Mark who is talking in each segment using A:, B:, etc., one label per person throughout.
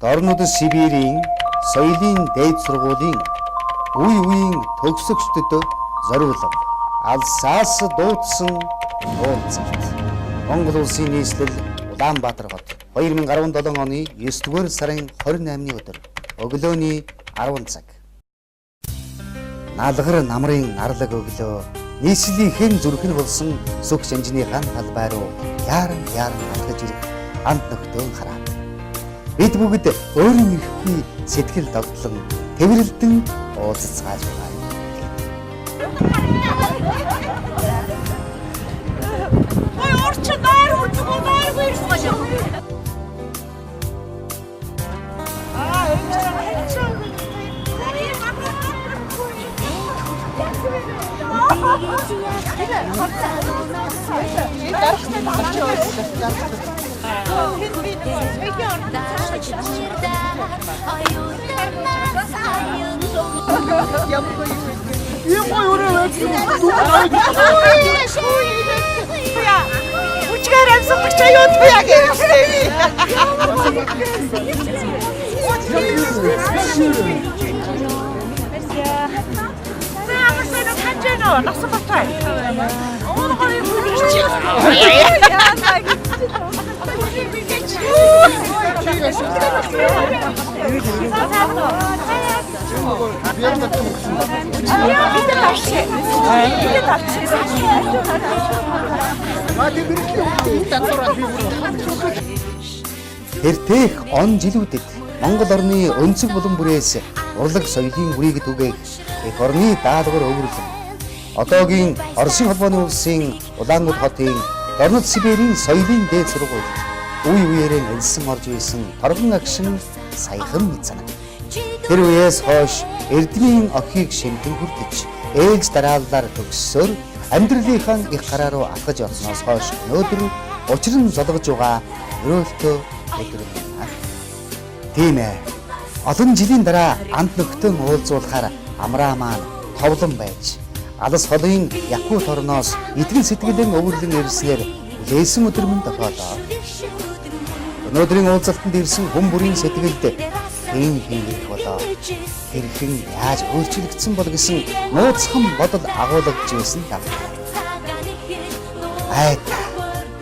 A: Дорнод Сибирийн Соёлын дээд сургуулийн Уeiin Tugsugchdiin Зориулав. Алсаас дуудсан Уулзалт. Монгол улсын нийслэл Улаанбаатар хот 2017 оны 9-р сарын 28-ны өдөр өглөөний 10 цаг. Наалгар намрын нарлаг өглөө нийслэлийн зүрхэн болсон сүх шинжнийхэн талбай руу яаран алхаж ирэх амт нөхдөөн хараад бид бүгд өөрийн эрхний сэтгэл догтлон тэврэлдэн уулзцааж байна.
B: Ой орчнаар утгуугаар вирсгаж.
A: Тэртех он жилүүдэд Монгол орны өнцөг булан бүрээс урлаг соёлын үрийг түгээх эх орны даалгавар өвөрлөн одоогийн Оросын холбооны улсын Улаан Uudiin хотын Дорнод Сибирийн соёлын дээд сургуульд үеэрээ элсэн орж исэн торгон агшин саяхан мэд санаг. Тэр үеэс хойш эрдмийн охийг шимтэн хүртэж ээлж дарааллаар төгссөөр амьдралынхаа их гараа руу алхаж явсноос хойш өнөөдөр учран золгож байгаа өрөөлтөө өдөр байна. Тийм ээ. Олон жилийн дараа амт нөхдөөн уулзуулахаар амраа маань товлон байж алс холын якут орноос итгэл сэтгэлэн өвөрлөн ирснээр лээсэн өдөр мөн тохиолоо. Өнөөдрийн уулзалтанд ирсэн хүн бүрийн сэтгэлд хэн хийх болоо хэрхэн яаж өөрчлөгдсөн бол гэсэн нууцхан бодол агуулгаж байсан юм.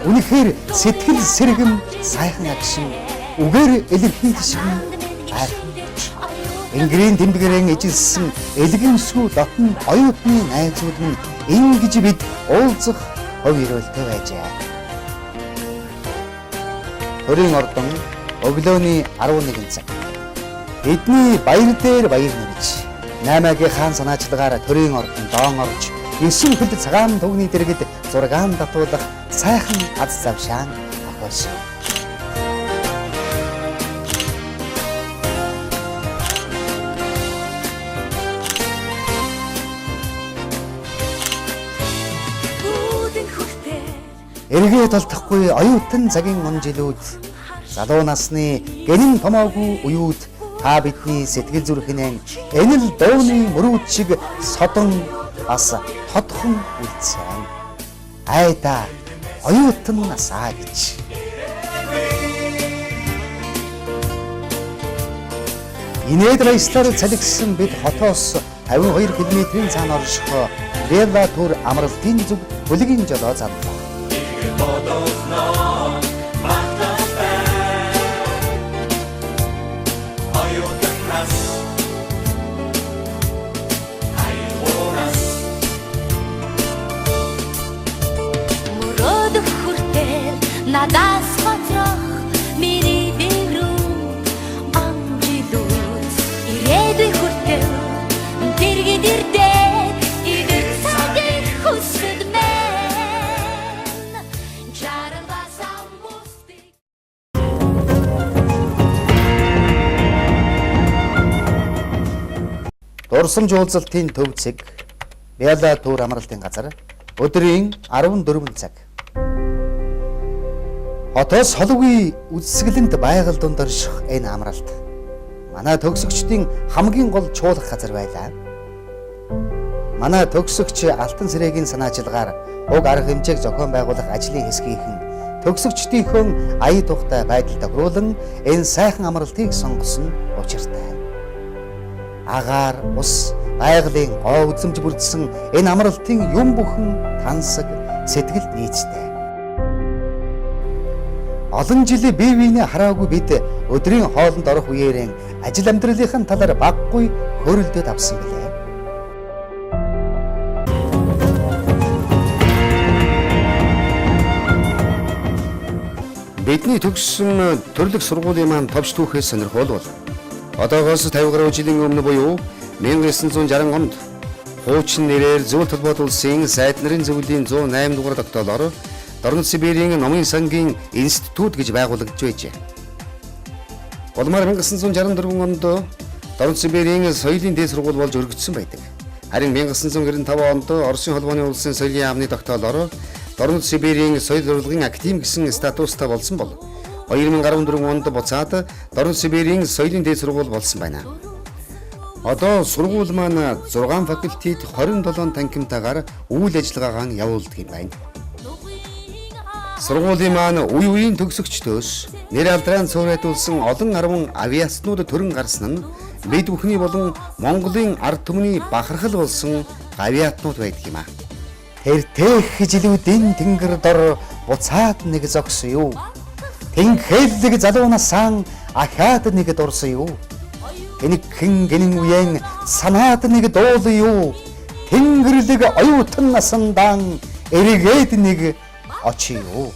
A: Үнэхээр сэтгэл сэргэм сайхан агшин үгээр илэрхийлж айхан. Ингрийн тэмдгэрэн ижилсэн элгэнсүү дотн оюутны найзууд нь ингэж бид уулзах хөв өрөөлтэй байжээ. Төрийн ордон өглөөний 11 цаг. Эдний баяр дээр баяр нэрж 8-гийн хаан санаачлагаар төрийн ордон доон орж 9 хөлд цагаан түгний дэргэд зургаан татуулах сайхан аз завшаан тохиолсон. Эргээ толдохгүй оюутан цагийн он жилүүд залуу насны гэнэн томоогүй уюуд та бидний сэтгэл зүрхнээ энэ л дууны мөрөөд шиг содон бас тодхон үлдсэн. Айда оюутан насаа гэж. Инээдрайслаар цалигсан бид хотоос 52 км-ийн цаана орших Бэлла түр амралтын зүг бүлгийн жолоо зарлаа.
C: Надаас хоцрох миний дэрүү амжилуус ирээдүй хүртэл дэргэд ирдээ идэх цагийн хүсэл мэн чаралбасан бусдыг
A: Дурсамж уулзалтын төв зэг Бэлла түр амралтын газар өдрийн 14 цаг. Хотоос холгүй үсгэлэнд байгаль дунд орших энэ амралт манай төгсөгчдийн хамгийн гол чуулах газар байлаа. Манай төгсөгч Алтан Сэрээгийн санаачилгаар уг арга хэмжээг зохион байгуулах ажлын хэсгийнхэн төгсөгчдийнхөө ая тухтай байдалд тохируулан энэ сайхан амралтыг сонгосон учиртай. Агаар, ус, байгалийн гоо үзэмж бүрдсэн энэ амралтын юм бүхэн тансаг, сэтгэлд нийцтэй. Олон жилийн бие биенээ хараагүй бид өдрийн хоолнд орох үеэрээ ажил амьдралынхаа талаар баггүй хөрөлдөд авсан билээ. Бидний төгссөн төрлөх сургуулийн маань товч түүхээс сонирхолтой. Одоогоос 50 гаруй жилийн өмнө буюу 1960 онд хуучин нэрээр зөвлөлт холбоот улсын сайд нарын зөвлөлийн 108 дугаар тогтоолоор Дорнод Сибирийн номын сангийн институт гэж байгуулагдж байжээ. Улмаар 1964 онд Дорнод Сибирийн соёлын дээд сургууль болж өргөгдсөн байдаг. Харин 1995 онд Оросын холбооны улсын соёлын яамны тогтоолоор Дорнод Сибирийн соёл урлагийн академи гэсэн статустай болсон бол 2014 онд буцаад Дорнод Сибирийн соёлын дээд сургууль болсон байна. Одоо сургууль маань 6 факультет 27 танхимтайгаар үйл ажиллагаагаа явуулдаг юм байна. Сургуулийн маань Уeiin Tugsugchdiin нэр алдрын цуурайтуулсан олон 10 авиационууд төрөн гарсан нь бид бүхний болон Монголын ард түмний бахархал болсон авиационууд байдаг юм а. Тэр тех жилүүдийн тэнгэр дор буцаад нэг зогсон юу? Тэнхэллэг залуунасаа ахаад нэг дурсан юу? Энэгхэн гинэн үеэн санаад нэг дуулсан юу? Тэнгэрлэг оюутан насандан эргээд нэг очив юу?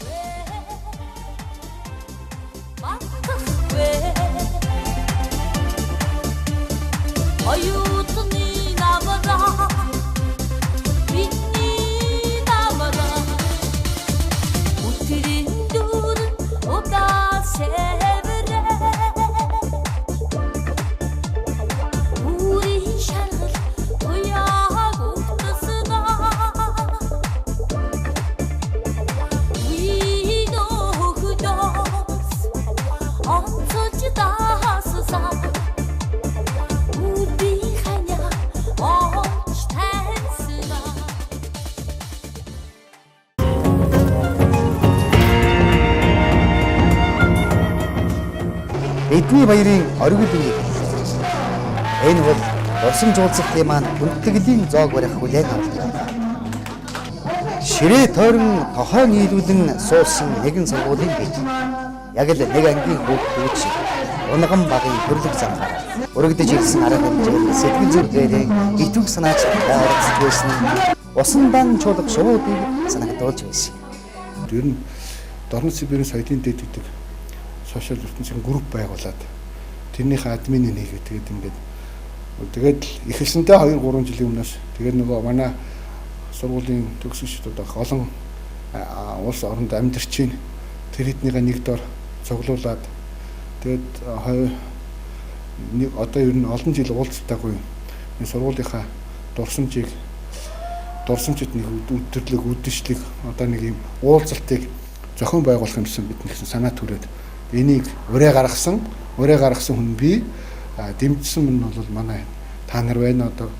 A: Эдний баярын оргил үеийг энэ бол урсан жуулцлын маань хүндэтгэлийн зоог барих хүлээн авалт. Ширээ тойрон тохоо нийлүүлэн суусан нэгэн сургуулийн бий. Яг л нэг ангийн хүүхдүүд шиг унган багын төрлөг замгаар өргөдөж ирсэн арга хэмжээ сэтгэл зүрхээрээ итвэг санаачтай орцож байсан усан дан чуулга шуудыг санагдуулж байсан.
D: Ер нь Дорнод Сибирийн соёлын дэд гэдэг сошиал ертөнцийн групп байгуулад тэрнийхээ админыг хийгээд тэгээд эхэлсэндээ 2-3 жилийн өмнөөс тэгээд нөгөө манай сургуулийн төгсөгчдүүд олон улс оронд амьдарч байна. Тэр хэднийгээ нэг дор цуглуулад тэгээд одоо ер нь олон жил уулзтаагүй энэ сургуулийнхаа дурсамжид нэг өдөрлөг үдшилэг одоо нэг юм уулзалтыг зохион байгуулах юмсан бидний санаа төрөөд энийг ураа гаргасан хүн би дэмжсэн нь бол манай та нар байна одоо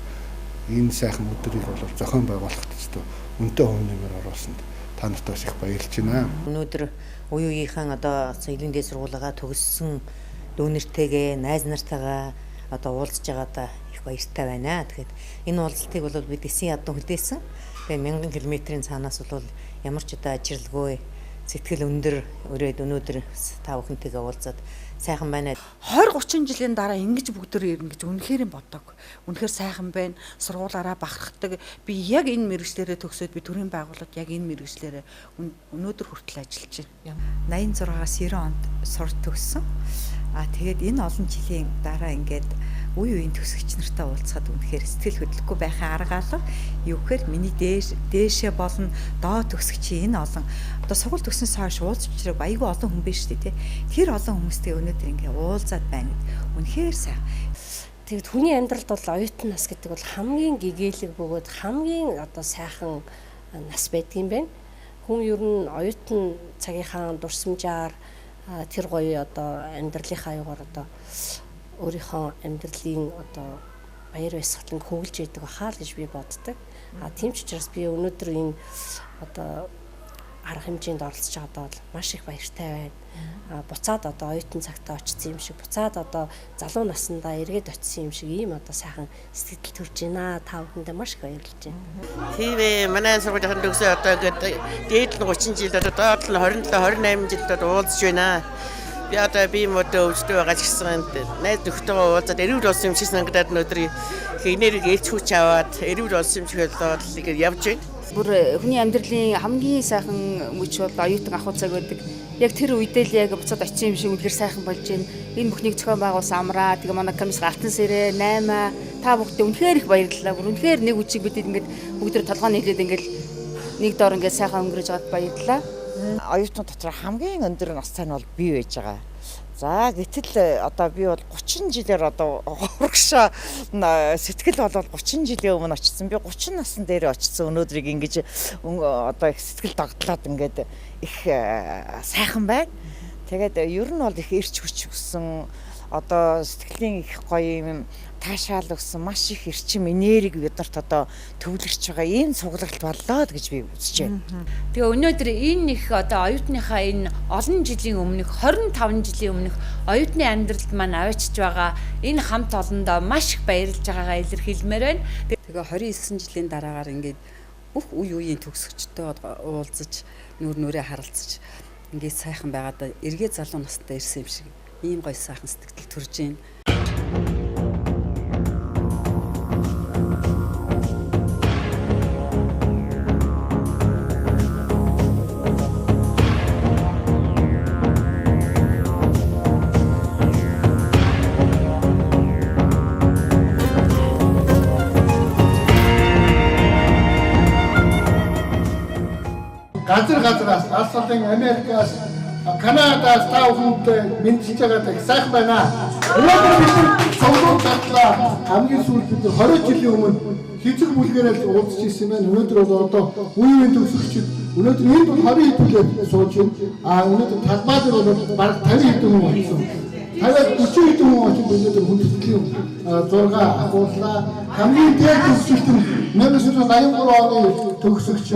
D: энэ сайхан өдрийг бол зохион байгуулахад зөв үнэтэй хувь нэмэр оруулсанд та нартай их баярлж байна.
E: Өнөөдөр үеийнхээ одоо соёлын дэд сургуулигаа төгссөн дүүнэртэйгээ найз нартайгаа одоо уулзж байгаадаа их баяртай байна. Тэгэхээр энэ уулзалтыг бол бид эсийн ядан хөдөөсөн. Тэгээ 1000 км-ийн цаанаас бол ямар ч одоо ажирлгүй сэтгэл өндөр өрөөд өнөөдөр та бүхэнтэйгээ уулзаад сайхан байна.
B: 20-30 жилийн дараа ингэж бүгдөө ингэж үнэхээр боддог. Үнэхээр сайхан байна. Сургуулаараа бахархдаг. Би яг энэ мэргэжлэрээ төгсөөд би төрийн байгууллагад яг энэ мэргэжлэрээ өнөөдөр хүртэл ажиллаж байна.
F: 86-аас 90 онд сурч төгссөн. Тэгээд энэ олон жилийн дараа ингээд Уeiin төгсөгч нартай уулзахад үнэхээр сэтгэл хөдлөхгүй байхын арга алга. Юу гэхээр миний дээшээ болон доод төгсөгчийн энэ олон одоо сургууль төгснөөс хойш уулзч чирэг аягүй олон хүн биш үү те. Тэр олон хүмүүстэй өнөөдөр ингээ уулзаад байна гэд үнэхээр сайн.
G: Тэгэд хүний амьдралд бол оюутан нас гэдэг бол хамгийн гэгээлэг бөгөөд хамгийн одоо сайхан нас байдаг юм байна. Хүн ер нь оюутан цагийнхаа дурсамжаар тэр гоё одоо амьдралынхаа аюугаар одоо өөрийнхөө амьдралын одоо баяр баясгаланг хөвлөж яадаг хаа л гэж би боддог. Тийм ч учраас би өнөөдөр энэ одоо арга хэмжээнд оролцож байгаа бол маш их баяртай байна. Буцаад одоо оюутан цагтаа очсон юм шиг, буцаад одоо залуу насндаа эргээд очсон юм шиг ийм одоо сайхан сэтгэл төрж байна. Та бүхэндээ маш их баярлж байна.
H: Тийм ээ, манай сургуулийн төгсөө одоо ингээд дээд нь 30 жил одоо доод нь 27 28 жилд уулзж байна. Би одоо би модоо өвчтөй байгаа ч гэсэн найз нөхдөйгөө уулзаад эрүүл болсон юм шиг санагдаад өнөөдөр хийнэрийг ээлж хүч аваад эрүүл болсон юм шиг болоод ингээд явж байна.
I: Бүр хүний амьдралын хамгийн сайхан мөч бол оюутан ахуй цаг байдаг. Яг тэр үедээ л яг буцаад очсон юм шиг үнэхээр сайхан болж байна. Энэ бүхнийг зохион байгуулсан Амраа, тэгээ манай комисс Алтан сэрээ, 8 та бүхэнд үнэхээр их баярлалаа. Бүр үнэхээр нэг үчиг бидэд ингээд бүгд толгойн нийлээд ингээд нэг доор ингээд сайхан өнгөрөж аваад баярлалаа.
J: Оюутнууд дотор хамгийн өндөр нас цай нь бол би байж байгаа. За гэтэл одоо би бол 30 жилээр одоо урагшаа сэтгэл бол 30 жилийн өмнө очсон. Би 30 насны дээр очсон. Өнөөдрийг ингэж одоо их сэтгэл догтлоод ингээд их сайхан байна. Тэгээд ер нь бол их эрч хүч өгсөн. Одоо сэтгэлийн их гоё юм таашаал өгсөн маш их эрчим энерги биднэрт одоо төвлөрч байгаа ийм цуглагт боллоо гэж би үзэж байна.
K: Тэгээ өнөөдөр энэ их одоо оюутныхаа энэ олон жилийн өмнөх 25 жилийн өмнөх оюутны амьдралд маань авчиж байгаа энэ хамт олондоо маш их баярлж байгаагаа илэрхийлмээр байна.
L: Тэгээ 29 жилийн дараагаар ингээд бүх үеийн төгсөгчтэй уулзаж нүрээ харилцаж ингээд сайхан байгаад эргээд залуу настай ирсэн юм шиг ийм гоё сайхан сэтгэл төрж байна.
D: Газраас Австралийн Америкаас Канадаас та бүхэнд мэдчилж байгаа сайхан байна. Өнөөдөр бид цогцол татлаа хамгийн сүүлд бид 20 жилийн өмнө хизэг бүлгээрэл уулзж ирсэн байна. Өнөөдөр бол одоо үеийн төгсөгчд өнөөдөр энд бол 20 хэдүүлээд сууж байна. Өнөөдөр талбай дээр бол бараг 50 хэдэн хүн болсон. 50-40 хэдэн хүн очиж өнөөдөр хүндэтгэлийн 6 агууллаа. Хамгийн дээд төгсөлт нь 1983 оны төгсөгч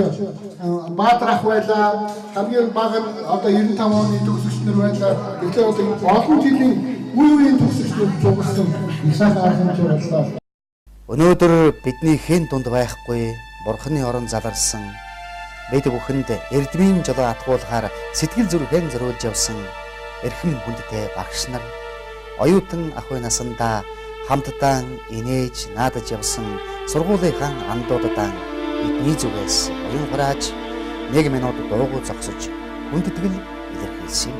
D: Баатрах байлаа. Хамгийн бага нь одоо 95 оны төгсөгч нар байлаа. Тэгэхээр одоо олон жилийн үеийн төгсөгчдүүд зугсан сайхан арга хэмжээ боллоо.
A: Өнөөдөр бидний хэн дунд байхгүй бурхны орон заларсан бид бүхэнд эрдмийн жолоо атгуулахаар сэтгэл зүрхэн зориулж явсан эрхэм хүндтэй багш нар оюутан ахуй насандаа хамтдаа инээж наадаж явсан сургуулийнхаа андуудаа бидний зүгээс оюун хурааж 1 минут дуугүй зогсож хүндэтгэл илэрхийлсэн.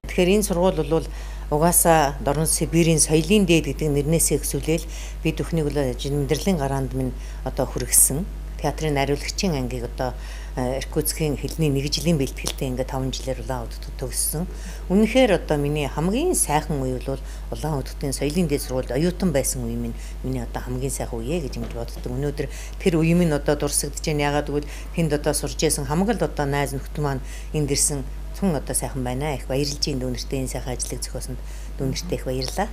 E: Тэгэхээр энэ сургууль бол угаасаа Дорн Сибирийн соёлын дээд гэдэг нэрнээсээ өксүүлээл бид бүхнийг бол жинэмдэрлийн гараанд минь одоо хүргэсэн. Театрын нариулагчийн ангийг одоо Иркутскийн хэлний 1 жилийн бэлтгэлтэй ингээд 5 жилээр улаан удирдлагад төгссөн. Үнэхээр одоо миний хамгийн сайхан үе бол улаан удирдлагын соёлын дээд сургуульд оюутан байсан үе минь миний одоо хамгийн сайхан үе гэж ингэж боддог. Өнөөдөр тэр үе минь одоо дурсагдж байна. Ягаад гэвэл тэнд одоо сурж байсан хамаг л одоо найз нөхдөд маань энд ирсэн цун одоо сайхан байна. Их баярлж энэ дүүнэртэй энэ сайхан ажлыг зохиосон дүүнэртэй их баярлаа.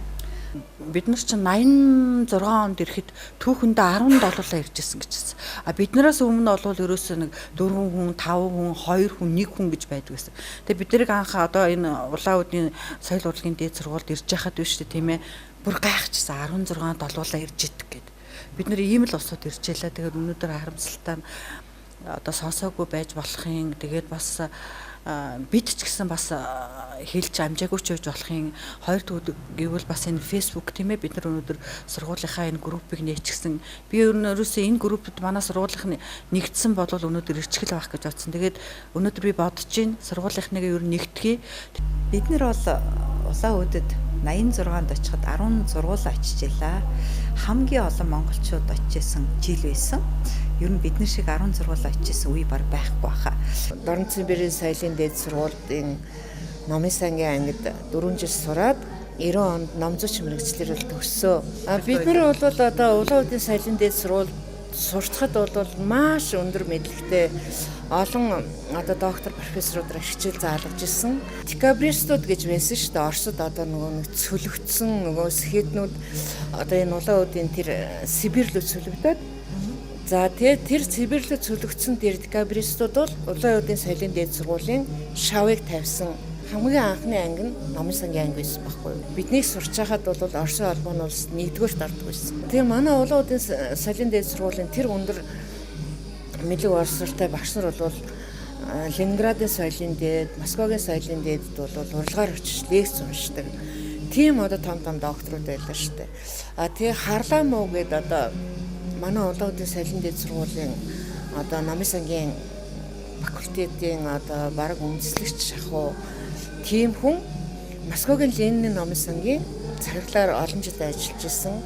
B: Бид нар чинь 86 онд ирэхэд түүхэндээ 17-лаа иржсэн гэжсэн. Биднээс өмнө бол ерөөсөө нэг 4 хүн, 5 хүн, 2 хүн, 1 хүн гэж байдаг гэсэн. Тэгээ бид нарыг анх одоо энэ Улаан Uudiin Соёл урлагийн дээд сургуульд ирж байхад биш үү тийм ээ. Бүр гайхчихсан 16 7-лаа ирж идэг гэд. Бид нар ийм л усууд иржээлээ. Тэгэхээр өнөөдөр харамсалтай нь одоо сонсоогүй байж болохын. Тэгээд бас бид ч гэсэн бас хэлж амжаагүй ч байж болохын. Хоёрдугаар гэвэл бас энэ Facebook тийм ээ бид нар өнөөдөр сургуулийнхаа энэ группыг нээчихсэн. Би ерөөсөө энэ группд манай сургуулийн нэгдсэн болвол өнөөдөр ирчихэл байх гэж бодсон. Тэгээд өнөөдөр би бодож байна сургуулийнхныг ер нь нэгтгэе.
F: Бид нар бол Улаан Uudiid 86-нд очиход 10 сургууль очижээ. Хамгийн олон монголчууд очижсэн жил байсан. Ер нь бидний шиг 10 сургууль очижсэн үе баг байхгүй баха.
J: Дорн Сибирийн соёлын дээд сургуулийн номын сангийн ангид 4 жил сураад 90 онд номзууч мэрэгчлэр төгссөн. Бид нар бол одоо Улаан Uudiin соёлын дээд сургууль сурчхад бол маш өндөр мэдлэгтэй олон одоо доктор профессорудаар хичээл заалгаж ирсэн. Декабристууд гэж байсан шүү дээ. Оросд одоо нөгөө нэг цөлөгдсөн нөгөө сэхэднүүд одоо энэ Улаан Uudiin тэр Сибирь рүү цөлөгдөд
M: За тэгээд тэр цэвэрлэж цөлөгдсөн декабристууд бол Уlaan Uudiin Соёлын дээд сургуулийн шавыг тавьсан хамгийн анхны анги нь номын сангийн анги байсан байхгүй юу. Биднийг сурч байхад бол Оросын холбооны улс 1-р ордог байсан. Тэгээ манай Уlaan Uudiin Соёлын дээд сургуулийн тэр өндөр мэлэг орсортой багш нар бол Ленинградын соёлын дээд, Москвагийн соёлын дээдэд бол урлагаар очиж лекц уншдаг. Тийм одоо том докторууд байлаа шүү дээ. Тэгээ харлаа муу гэдэг одоо манай Уlaan Uudiin Соёлын дээд сургуулийн одоо номын сангийн факультетийн одоо баг үндэслэгч шахуу тийм хүн Москвагийн Ленинийн номын сангийн цаглаар олон жил ажиллаж исэн.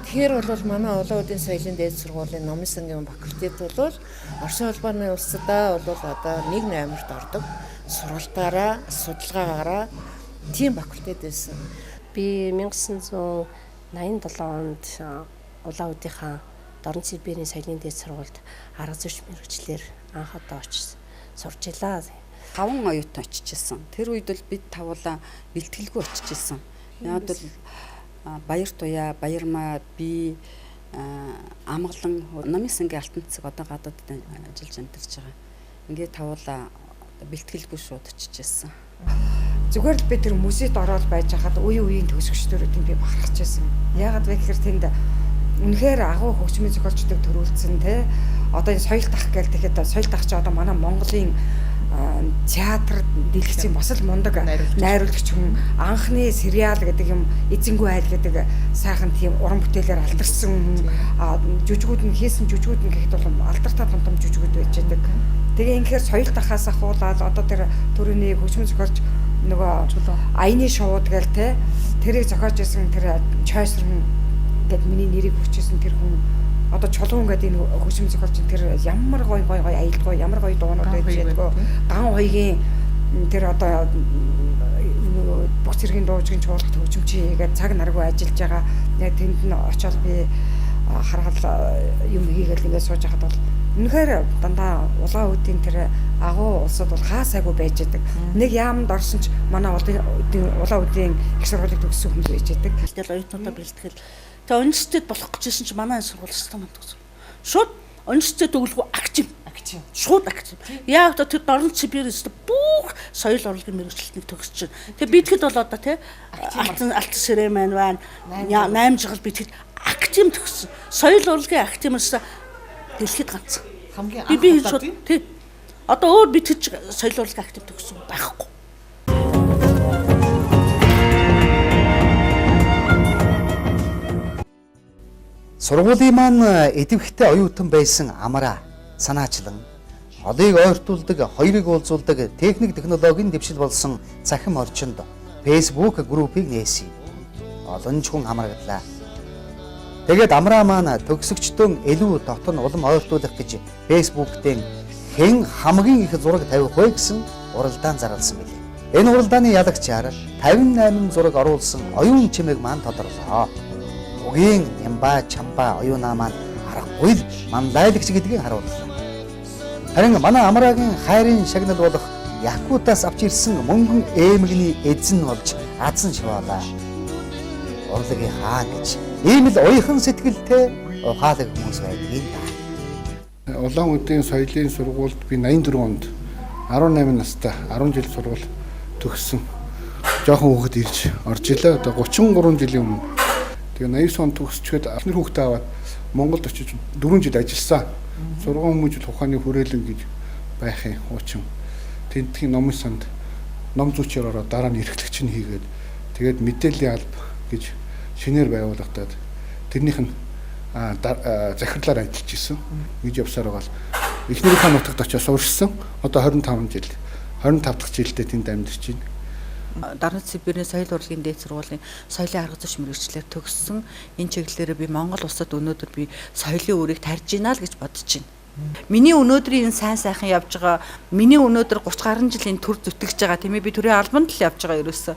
M: Тэгэхээр бол манай Уlaan Uudiin Соёлын дээд сургуулийн номын сангийн факультет бол Оросын холбооны улсадаа бол одоо 1/8-т ордог. Сургалтаараа, судалгаагаараа тийм факультет байсан.
G: Би 1987 онд Уlaan Uudiin Дорн Сибирийн соёлын дээд сургуульд арга зүйч мэргэжлэр анх удаа очиж сурч илаа.
L: 5 оюутан очижсэн. Тэр үед бол бид тавуулаа бэлтгэлгүй очижсэн. Яг бол Баяр Туяа, Баярмаа, би Амгалан номын сангийн алтан цэцэг одоо гадаад ажиллаж амьдарч байгаа. Ингээд тавуулаа бэлтгэлгүй шууд очижсэн.
F: Зүгээр л би тэр музейд ороод байж хахад үеийн төгсөгчдөрүүдийн би бахархаж байсан. Яагаад вэ гэхээр тэнд үнэхээр агуу хөгжмийн зохиолчдыг төрүүлсэн те. Одоо энэ соёл дах гэл тэгэхэд соёл дах чи одоо манай Монголын театр дэлгэцийн бас л мундаг найруулагч хүн анхны сериал гэдэг юм эзэнгүй айл гэдэг сайхан тийм уран бүтээлээр алдарсан жүжигүүд нь хийсэн жүжигүүд нь гэхэд бол алдартай том жүжигүүд байж байдаг. Тэгээ инхээр соёл дахаас ахуулаад одоо тэр төрөний хөгжмөн зохиолч нөгөө аяны шууд гээл те тэрийг зохиож исэн тэр чойсрын гэд миний нэрийг хүчээсэн тэр хүн одоо чулуун гэдэг энэ хөгжим зохиолч тэр ямар гоё аялдгаа ямар гоё дуунууд байж байдгаа ган хоёгийн тэр одоо бүх зэргийн дуужгийн чуулгад хөгжимчий гэдэг цаг наргүй ажиллаж байгаа. Яг тэнд нь очиод би харгал юм хийгээл ингээд сууж хахад бол үнэхээр дандаа Уlaan Uudiin тэр агуу улсууд бол хаасаагүй байж байдаг. Нэг яамд орсон ч манай Уlaan Uudiin их сургуулийг төгссөн хүмүүс байж байдаг.
N: Тэгэл оюутнуудаа бэлтгэл тэгээ университет болох гэжсэн чи манай сургууль систем мандагсан. Шууд университет өглөө актив. Шууд актив. Яг одоо тэр Дорн Сибирээс бүх соёл урлагийн мэргэжилтнийг төгсөж байна. Тэгээ битгэд бол одоо тий алтан сэрээ маань байна. 8 жил битгэд актив төгссөн. Соёл урлагийн активээс дэлхийд ганц.
O: Хамгийн
N: анх би шууд тий одоо өөр битгэж соёл урлагийн актив төгссөн байхгүй.
A: Сургуулийн маань эдвэхтэй оюутан байсан амраа санаачлан одыг ойртуулдаг, хоёрыг уулзуулдаг техник технологийн дэвшил болсон цахим орчинд Facebook группийг нээсэн. Олон ч хүн хамрагдлаа. Тэгээд амраа маань төгсөгчдөн илүү дотн улам ойртуулах гэж Facebook-ийн хэн хамгийн их зураг тавих вэ гэсэн уралдаан зарласан билээ. Энэ уралдааны ялагчаар 58 зураг оруулсан оюун чимээг маань тодорлоо. Угийн Нямба, Чамба оюунаа маань аргагүй л мандайлагч гэдгийг харууллаа. Харин манай амраагийн хайрын шагнал болох Якутаас авч ирсэн мөнгөн ээмэгний эзэн болж азан шиваалаа. Урлагийн хаан гэж ийм л уяхан сэтгэлтэй ухаалаг хүмүүс байдаг юм да.
D: Уlaan Uudiin Соёлын сургуульд би 84 онд 18 настай 10 жил сургууль төгссөн. Жохон хүүхэд ирж орж илээ. Одоо 33 жилийн өмнө. Тэгээ 89 онд төгсчөөд ахнар хүүхдээ аваад Монголд очиж 4 жил ажилласан. Сургууль хүмүүжил ухааны хүрээлэн гэж байхын хуучин. Тентхийн номын санд ном зүйчээр ороод дараа нь эрхлэгч нь хийгээд тэгээд мэдээллийн алба гэж шинээр байгуулагдаад тэрнийх нь захирлаар ажиллаж исэн. Гэж явсаар байгаа л эхнэрийнхээ нутагт очиж сууршсан. Одоо 25 дахь жилдээ тэнд амьдарч байна.
B: Дорн Сибирийн соёл урлагийн дээд сургуулийн соёлын арга зүйч мэргэжлэр төгссөн. Энэ чиглэлээр би Монгол улсад өнөөдөр би соёлын үрийг тарьж гинэ л гэж бодож байна. Миний өнөөдрийн энэ сайн сайхан явж байгаа, миний өнөөдөр 30 гаруй жилийн төр зүтгэж байгаа тийм ээ би төрийн албанд л явж байгаа ерөөсөө.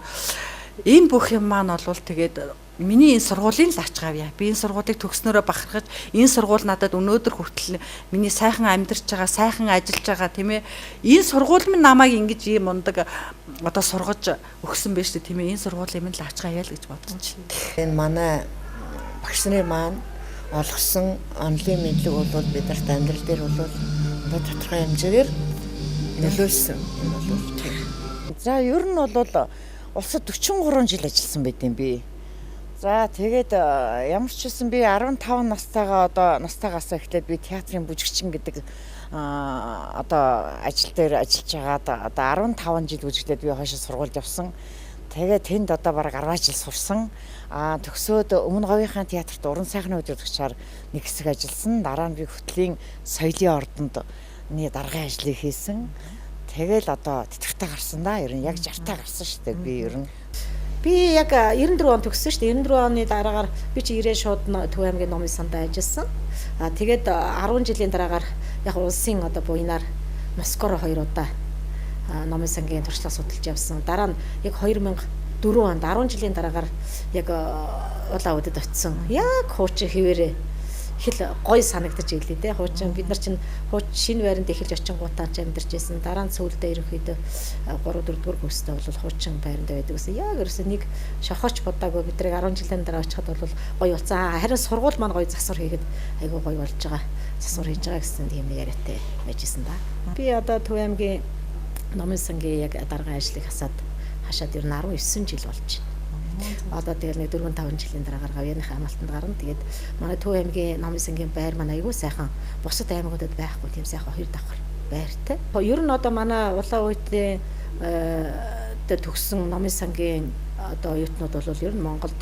B: Энэ бүх юм маань бол тэгээд миний энэ сургуулийн л ач гавья. Би энэ сургуулийг төгснөөрөө бахархаж, энэ сургууль надад өнөөдөр хүртэл миний сайхан амьдарч байгаа, сайхан ажиллаж байгаа тийм ээ. Энэ сургууль минь намайг ингэж ийм мундаг одоо сургаж өгсөн байж тийм ээ. Энэ сургуулийн минь л ач гавья л гэж бодож байна.
M: Энэ манай багш нарын маань олгосон онлын мэдлэг бол бидэрт амьдрал дээр бол одоо тодорхой хэмжээгээр нөлөөлсөн юм бол тийм.
J: За ер нь бол улсад 43 жил ажилласан байт юм би. За тэгээд ямар ч байсан би 15 настайгаа одоо настайгаас эхлээд би театрын бүжигчин гэдэг одоо ажил дээр ажиллаж байгаад одоо 15 жил бүжиглээд би хойшоо сургуульд явсан. Тэгээд тэнд одоо бараг 10 жил сурсан. Төгсөөд Өмнө говийнхаа театрт уран сайхны удирдагчаар нэг хэсэг ажилласан. Дараа нь би хөтлийн соёлын ордонд даргын ажлыг хийсэн. Тэгэл одоо тэтгэвртэй гарсан да. Ер нь яг 60-таа гарсан шүү дээ. Би ер нь
G: Би яг 94 он төгссөн шүү дээ. 94 оны дараагаар би чи ирээ шууд Төв аймгийн номын сандаа ажилласан. Тэгээд 10 жилийн дараагаар яг улсын одоо буйнаар Москвоор 2 удаа номын сангийн туршлага судалж явсан. Дараа нь яг 2004 онд 10 жилийн дараагаар яг Улаан Uudiид очисон. Яг хуучин хэвээрээ хэл гой санагдаж ийлээ те. Хуучин бид нар чинь шинэ байранд эхэлж очингуудаа амьдарч байсан. Дараа нь сүүлдээ ерөнхийдөө 3-4 дугаар курстаа бол хуучин байранд байдаг гэсэн. Яг ерөөсөө нэг шохооч бодаагүй бид нар 10 жилийн дараа очиход бол гой болсон. Харин сургууль маань гой засвар хийгээд айгүй гой болж байгаа. Засвар хийж байгаа гэсэн тийм яриатай байжсэн да. Би одоо Төв аймгийн номын сангийн яг даргын ажлыг хасаад хашаад ер нь 19 жил болж байна. Одоо тэгэл нэг 4-5 жилийн дараагаар гавьяаныхаа амлалтанд гарна. Тэгээд манай Төв аймгийн номын сангийн байр маань аягүй сайхан бусад аймагуудад байхгүй тийм сайхан 2 давхар байртай. Ер нь одоо манай Улаан Uudiin төгссөн номын сангийн одоо оюутнууд бол ер нь Монголд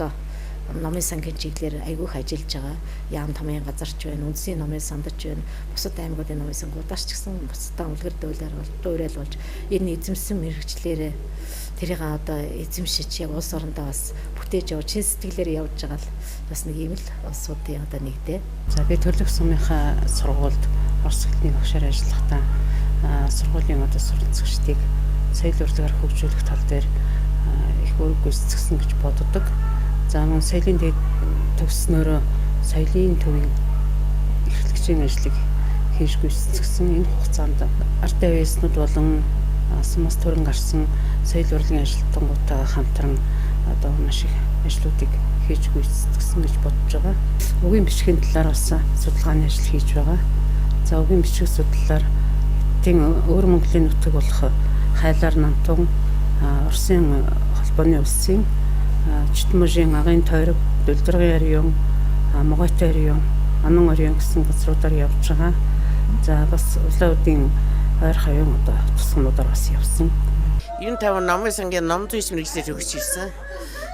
G: номын сангийн чиглэлээр аягүй их ажиллаж байгаа. Яам томын газарч байна, үндэсний номын сандч байна. Бусад аймагуудын номын сангуудаас ч гэсэн бусдаа үлгэр дуурайл болж энэ эзэмсэн мэрэгчлэрээ тэрийг одоо эзэмшиж яг улс орондоо бас бүтээж явж чин сэтгэлээр явж байгаа л бас нэг юм л улсуудын одоо нэгдээ.
O: За би төрөлх сумынхаа сургуульд орос хэлний багшаар ажиллахдаа сургуулийн одоо суралцагчдыг соёл урлагаар хөгжүүлэх тал дээр их үүрэг гүйцэтгэсэн гэж боддог. За мөн соёлын дэд төгснөөрөө соёлын төвийн эрхлэгчийн ажлыг хийж гүйцэтгэсэн. Энэ хугацаанд ард авьяаснууд болон асмас төрөн гарсан соёл урлагийн ажилтнуудтайгаа хамтран одоо маш их ажлуудыг хийж гүйцэтгэсэн гэж бодож байгаа. Үгийн бичгийн талаар бас судалгааны ажил хийж байгаа. За үгийн бичиг судлалаар тийм өөр Монголын нутаг болох хайлаар намтун Оросын холбооны улсын Читмөжийн агын тойрог, Дулдыргын ариун, Могойтой ариун, Анан ариун гэсэн газруудаар явж байгаа. За бас Улаан Uudiin ойр хавийн одоо тусгамнуудаар бас явсан.
H: 95 номын сангийн ном зүйч мэрэгчлэр өгч ирсэн.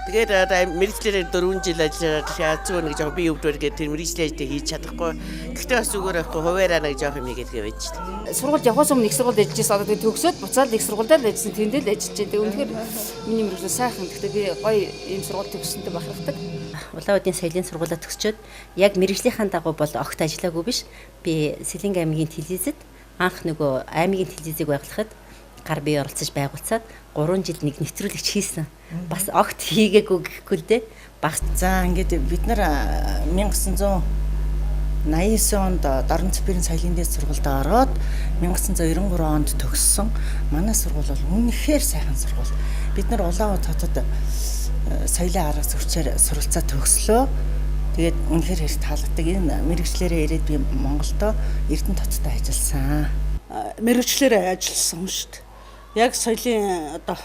H: Тэгээд мэрэгчлэрээр 4 жил ажиллаад зүүн нэг жоо би өвдөр гэдэг тэр мэрэгчлээ хийж чадахгүй. Гэхдээ бас зүгээр байхгүй хуваараа нэг жоох юм хийгээд байж та.
I: Сургуульд явахаас өмнө их сургуульд ажиллажсэн. Одоо тэгээд төгсөөд буцаад их сургуульдаа л ажилласан. Тэндээ л ажиллаж байдаг. Үнэхээр миний мэрэгчлээ сайхан. Гэхдээ би гоё ийм сургууль төгссөнтэй бахархдаг.
P: Улаан Uudiin соёлын сургуулаа төгсчөөд яг мэрэгжлийнхаа дагуу бол огт ажиллаагүй биш. Би Сэлэнг аймгийн телевизэд анх нөгөө аймгийн телевизийг байгуулахад гар бие оролцож байгуулцаад 3 жил нэг нэвтрүүлэгч хийсэн. Бас огт хийгээгүй гэхгүй л дээ. Багт.
Q: За ингээд бид нар 1989 онд Дорн Цэпэрийн соёлын дэд сургуульд ороод 1993 онд төгссөн. Манай сургууль бол үнэхээр сайхан сургууль. Бид нар Улаан Uudiin хотод соёлын арга зөрчээр суралцаа төгслөө. Тэгээд үнэхээр их таалагддаг. Энэ мэрэгчлэрээ ирээд би Монголдо Эрдэнэ хотод ажилласан.
N: Мэрэгчлэрээ ажилласан шүү дээ. Яг соёлын одоо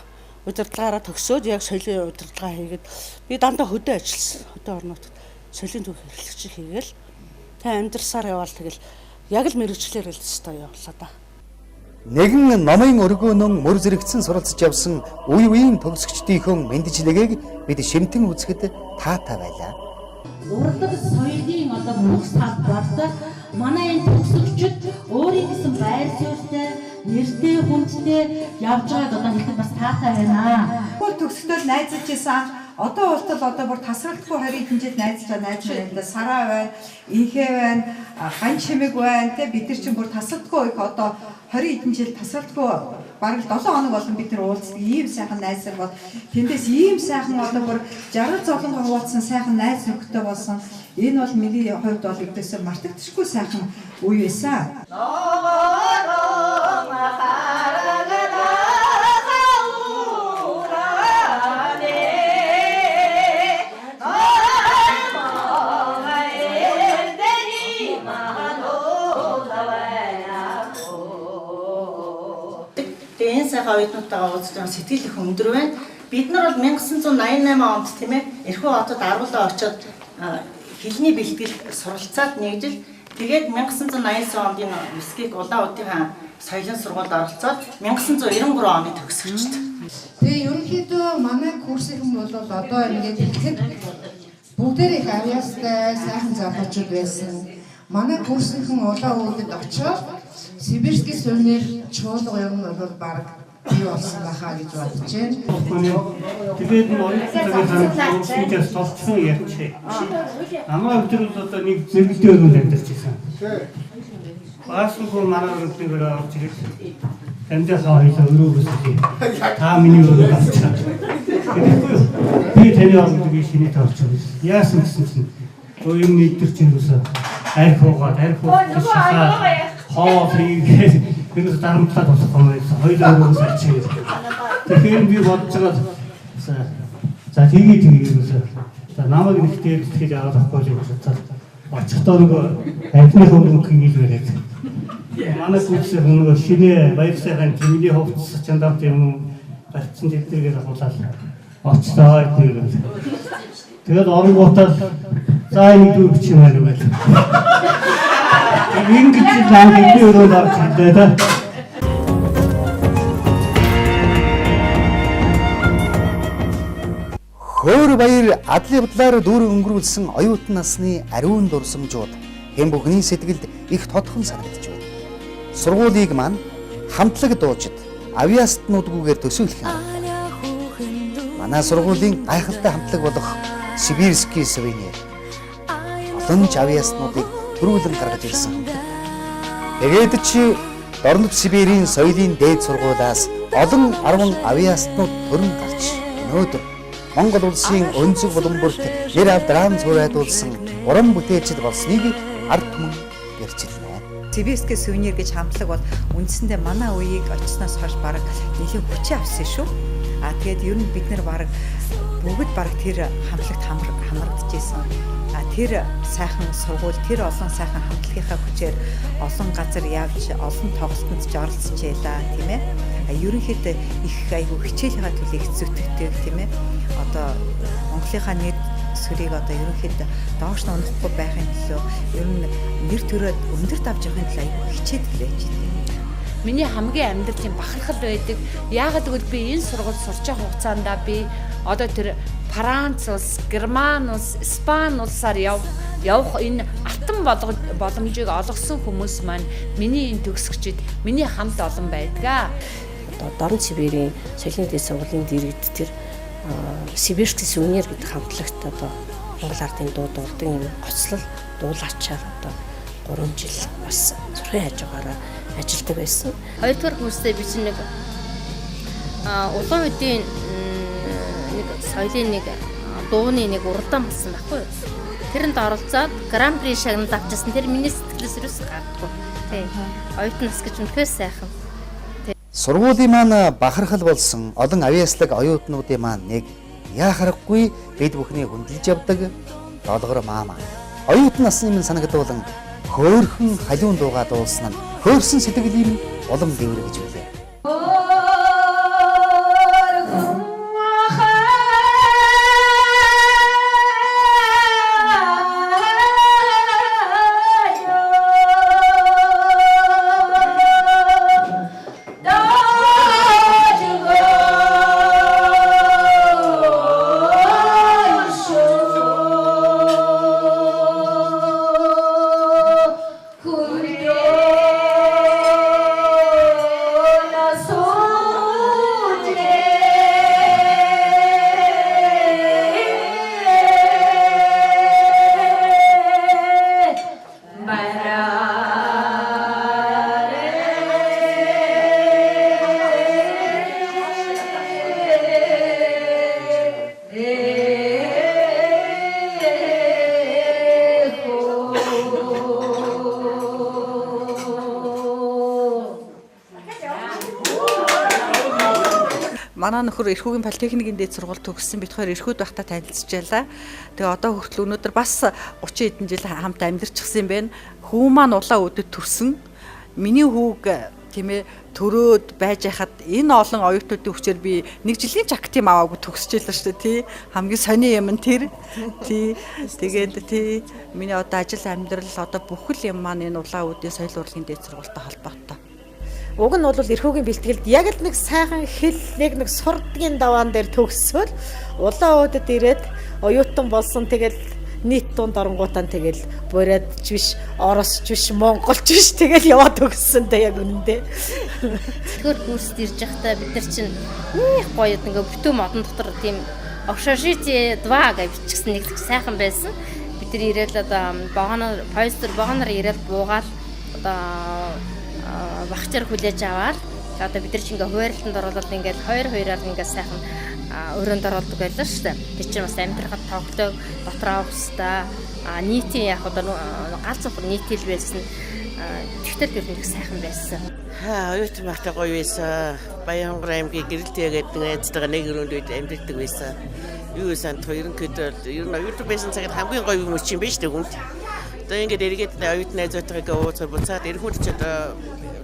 N: удирдлагаараа төгсөөд яг соёлын удирдлага хийгээд би дандаа хөдөө ажилласан. Хөдөө орнуудад соёлын төв хэрэглэгч хийгээл тэг амьдрсаар яваал тэгэл яг л мэрэгчлэр л өстой явлаа да.
A: Нэгэн номын өргөөнөн мөр зэрэгцэн суралцж явсан Уeiin Tugsugchdiin мэндчилгээг бид шимтэн үзэхэд таатай байлаа.
R: Урлаг соёлын одоо бүх салбарт манай энэ төгсөгчд өөрийн гэсэн байр суурьтай нэртэй хүндтэй явж байгааг одоо хэлэхэд бас таатай байна.
S: Бол төгсгөл найзалж исэн одоо болтол одоо бүр тасралтгүй 20 хэмжээд найзалж байна. Сараа байна, инхээ байна, ган чимэг байна. Тэ бид нар чинь бүр тасралтгүй их одоо 20 хэдэн жил тасралтгүй бараг 7 хоног болон бид нар уулздаг ийм сайхан найзар бол тэндээс ийм сайхан одоо бүр 60 золонгоо хуваацсан сайхан найз нөхдөд болсон. Энэ бол миний хувьд бол өдөөсөө мартагдчихгүй сайхан үе байсан.
T: Сургуулийнхаа оюутнуудтайгаа уулзж байгаа сэтгэл их өндөр байна. Бид нар бол 1988 онд тийм ээ эрхүү хотод аруулаа очоод хэлний бэлтгэл суралцаад нэгжил тэгээд 1989 онд энэ Мискийг Улаан Удийнхаа соёлын сургуульд оролцоод 1993 оны төгсөгчд.
U: Тэгээ ерөнхийдөө манай курсын бол одоо ингээд хэлэхэд бүгдээр их авьяастай сайхан залуучууд байсан. Манай курсынхан Улаан Уудад очоод Сибирский сувенир чуулга юм бол баг бий болсон байхаа гэж бодож байна.
V: Тэгээд оюутнуудын хүмүүсээс толцсон ярьчих. Амаа өдөр бол одоо нэг зэрэглэлийн өрөөнд амьдарч байсан. Баасгүй манай өрөөдгөр орж ирэх. Тандаас хоёлаа өрөөгөөс та миний өрөөг авчихсан. Би таны оролдогийг шинэ тавьчихсан. Яасан гэсэн чинь өөр нэгдэр чинь үсэ арх хуугаад хоо хийгээд тэрс дарамтлаад болох юм байсан. Хоёлаа өрөөгөөс авчихсан. Тэгэхээр би бодож байгаа за тэгээд үсэ. За намайг нэгтээр итгэж аваад авахгүй юм шиг очихдоо нэг амьтны хөнгөнх нийл бариад. Манай курсээ нөгөө шинэ баяр сайхан тэмний хувцас чандарт юм гарцсан тэмдэргээр ахуулаад очтоо гэдэг. Тэгээд оронгуудаа за энэ дүү бичих юм байна. Ингэж лам бидний өрөөнд орж ирлээ да.
A: Хөөр баяр адлын бодлоор дүүрэн өнгөрүүлсэн оюутан насны ариун дурсамжууд хэн бүхний сэтгэлд их тодхон санагдж байна. Сургуулийг маань хамтлаг дуужид авиастнуудгүйгээр төсөөлөх юм. Манай сургуулийн гайхалтай хамтлаг болох Сибирский сувенир олон ч авиастнуудыг төрүүлэн гаргаж ирсэн. Тэгээд чи Дорнов Сибирийн соёлын дээд сургуулиас олон 10 авиастнууд төрөн гарч өнөөдөр Монгол улсын өнцөг булан бүрт нэр авдрам зурайдуулсан уран бүтээлчд болсныг ард түмэн гэрчилнэ.
F: Сибирский сувенир гэж хамтлаг бол үндсэндээ манай үеийг очсноос хойш баг нэлийн хүчээ авсан шүү. Тэгээд ер нь бид нар баг бүгд баг тэр хамтлагт хамрагдчихсэн. Тэр сайхан сургууль, тэр олон сайхан хамтлагийнхаа хүчээр олон газар явж, олон тоглолтод ч оролцож байлаа, тийм ээ. Ерөнхийдөө их айгүй хичээлийнхаа төлөө их зүтгэдэг, тийм ээ. Одоо Монголынхаа нэр сүрийг одоо ерөнхийдөө доош нь унахгүй байхын төлөө ер нь нэр төрөөд өндөрт авч явахын төлөө айгүй хичээдэг байж байна.
K: Миний хамгийн амьдралын бахархал байдаг. Яагаад гэвэл би энэ сургуульд сурч байгаа хугацаанд би одоо тэр Франц улс, Герман улс, Испани улсаар явах энэ алтан боломжийг олгосон хүмүүс маань миний энэ төгсөгчд миний хамт олон байдаг.
G: Одоо Дорн Сибирийн соёлын дээд сургуулийн дэргэд тэр Сибирский сувенир гэдэг хамтлагт одоо Монгол ардын дуу дурдаг юм гоцлол дуулаачаар одоо 3 жил бас зургийн хажуугаараа ажилладаг байсан.
W: Хоёрдугаар курсээ би чинь нэг Уlaan Uudiin нэг соёлын нэг дууны нэг уралдаан болсон байхгүй юу? Тэрэнд оролцоод Гран При шагналд авчихсан. Тэр миний сэтгэлээс юус гардаггүй. Тий. Оюутан нас гэж үнэхээр сайхан.
A: Сургуулийн маань бахархал болсон олон авиаслаг оюутнуудын маань нэг яахарахгүй бид бүхний хөндлөж явдаг долгор маама. Оюутан насны минь санагдуулан хөөрхөн халуун дуугаа дуулсан нь хөөрсөн сэтгэлийн улам дэвэр гэж үлээ.
B: Манай нөхөр Эрхүүгийн политехникийн дээд сургууль төгссөн. Бид хоёр Эрхүүд байхдаа танилцчихлаа. Тэгээ одоо хүртэл өнөөдөр бас 30 хэдэн жил хамт амьдарчихсан юм байна. Хүү маань Улаан Уудад төрсөн. Миний хүүг тийм ээ төрөөд байж хахад энэ олон оюутнуудын хүчээр би 1 жилийн чактим аваагүй төгсчихлээ шүү дээ тий. Хамгийн сони юм нь тэр. Тий. Тэгээд тий миний одоо ажил амьдрал одоо бүхэл юм маань энэ Улаан Үүдийн соёл урлагийн дээд сургуультай холбоотой.
C: Уг нь бол эрхүүгийн бэлтгэлд яг л нэг сайхан хэл нэг сурдгийн даваан дээр төгсвөл Улаан Үүдэд ирээд оюутан болсон тэгэл нийт дунд оронгуудаа тэгэл бурайдч биш, оросч биш, монголч биш тэгэл яваад төгссөнтэй яг үнэндээ.
W: Тэгэхээр курст ирж байхдаа бид нар чинь гоё ингээ бүтэн модон дотор тийм общежитие 2 гэж бичсэн нэг сайхан байсан. Бид нар ирээд одоо вагоноор ирээд буугаад одоо багчаар хүлээж аваад одоо бид нар чинь ингээ хуваарлалтанд оролцоод ингээ 2-2-аар ингээ сайхан өрөөнд оролдог байлаа шүү дээ. Тэр чинь бас амьдрахад тоглоог дотроо авахста нийтийн яг одоо галз ухар нийтэл байсан. Тэгтэл тэр нэг сайхан байсан.
H: Оюутан байхдаа гоё байсан. Баянгар аймгийн гэрэлтэй гэдэг найзтайгаа нэг өрөөнд үед амьддаг байсан. Юу сандах ерөнхийдөө ер нь оюутан байсан цагт хамгийн гоё юм чинь биш дээ хүнд. Одоо ингээд эргээд оюутан найзуудтайгаа уулзаад буцаад эрхүүл ч одоо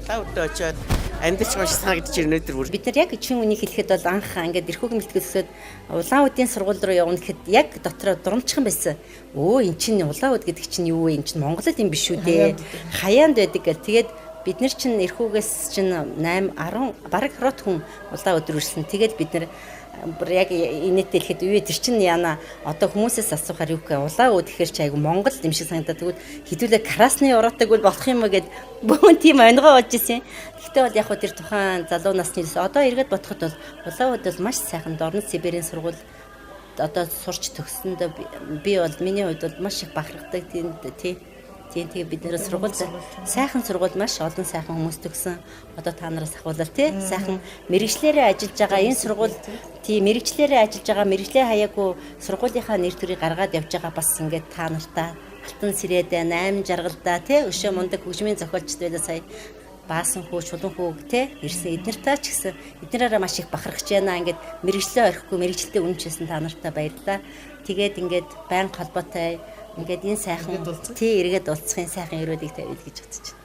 H: лавд очоод амьдч маш санагдаж ирнэ өдөр бүр.
P: Бид нар яг чин үнийг хэлэхэд бол анх ингээд эрхүүгийн бэлтгэлсэд Улаан Үүдийн сургууль руу явна гэхэд яг дотроо дурамчхан байсан. Өө эн чин Улаан Үүд гэдэг чинь юу вэ? Эн чин Монголд юм биш үү дээ. Хаяанд байдаг гэл. Тэгээд бид нар чин эрхүүгээс чин 8 10 бараг хорот хүн Улаан Үүд рүү ирсэн. Тэгээд бид нар яг инээтэй хэлэхэд үе тэр чин яана одоо хүмүүсээс асуухаар юу гэх Улаан Үүд гэхэр чи айгу Монгол юм шиг санагдаад тэгвэл хэдүүлээ красны ураадаг бол болох юм уу гэд бүүн тийм онгоо болж ирсэн. Гэхдээ бол яг хөө тэр тухайн залуу насныс одоо эргээд бодоход бол Улаан Үүд бол маш сайхан Дорнод Сибирийн сургууль одоо сурч төгсөнд би бол миний хувьд бол маш их бахархдаг тийм тэгээ бид нэр сургууль сайхан сургууль маш олон сайхан хүмүүс төгсөн. Одоо та нараас ахуулаад тий сайхан мэрэгчлэрээ ажиллаж байгаа энэ сургууль тий мэрэгчлэрээ ажиллаж байгаа мэрэгчлээ хаяагүй сургуулийнхаа нэр төрийг гаргаад явж байгаа бас ингээд та нартаа алтан сэрээдээ 8 жаргалдаа тий өшөө мундаг хөгжмийн зохиолчд байлаа сая баасан хүү чулуун хүү тий ирсэн эднэртэй ч гэсэн эднэрээрээ маш их бахархаж байна. Ингээд мэрэгчлээ орхихгүй мэрэгчлээ үнэмшсэн та нартаа баярлалаа. Тэгээд ингээд байнга холбоотой ингээд энэ сайхан тий эргээд уулзахын сайхан өрөөдийг тавьд гэж бодож байна.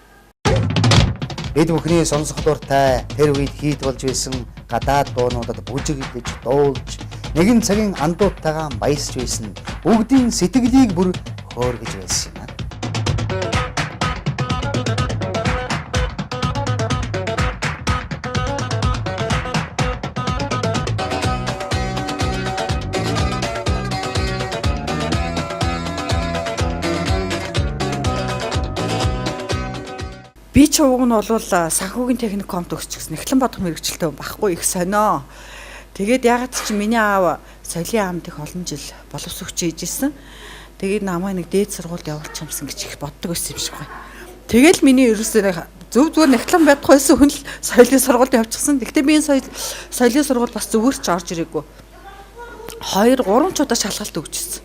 A: Бид бүхний сонсох дуртай тэр үед хийд болж байсан гадаад дуунуудад бүжиглэж, дуулж, нэгэн цагийн андуутайгаа баясж байсан. Бүгдийн сэтгэлийг бүр хөөргөж байсан юм.
B: Би ч уг нь бол санхүүгийн техникум төгсчихсэн. Эхлэн бодох мэрэгчлээ байхгүй их сонио. Тэгээд ягаад чи миний аав соёлын амт их олон жил боловсрогч хийжсэн. Тэгээд намайг нэг дээд сургуульд явуулчихсан гэж их боддог байсан юм шиг байна. Тэгэл миний ерөөсөө зөв зүгээр эхлэн бодох байсан хүн л соёлын сургуульд явчихсан. Гэхдээ би энэ соёлын сургууль бас зүгээр ч орж ирээгүй. 2 3 ч удаа шалгалт өгчихсэн.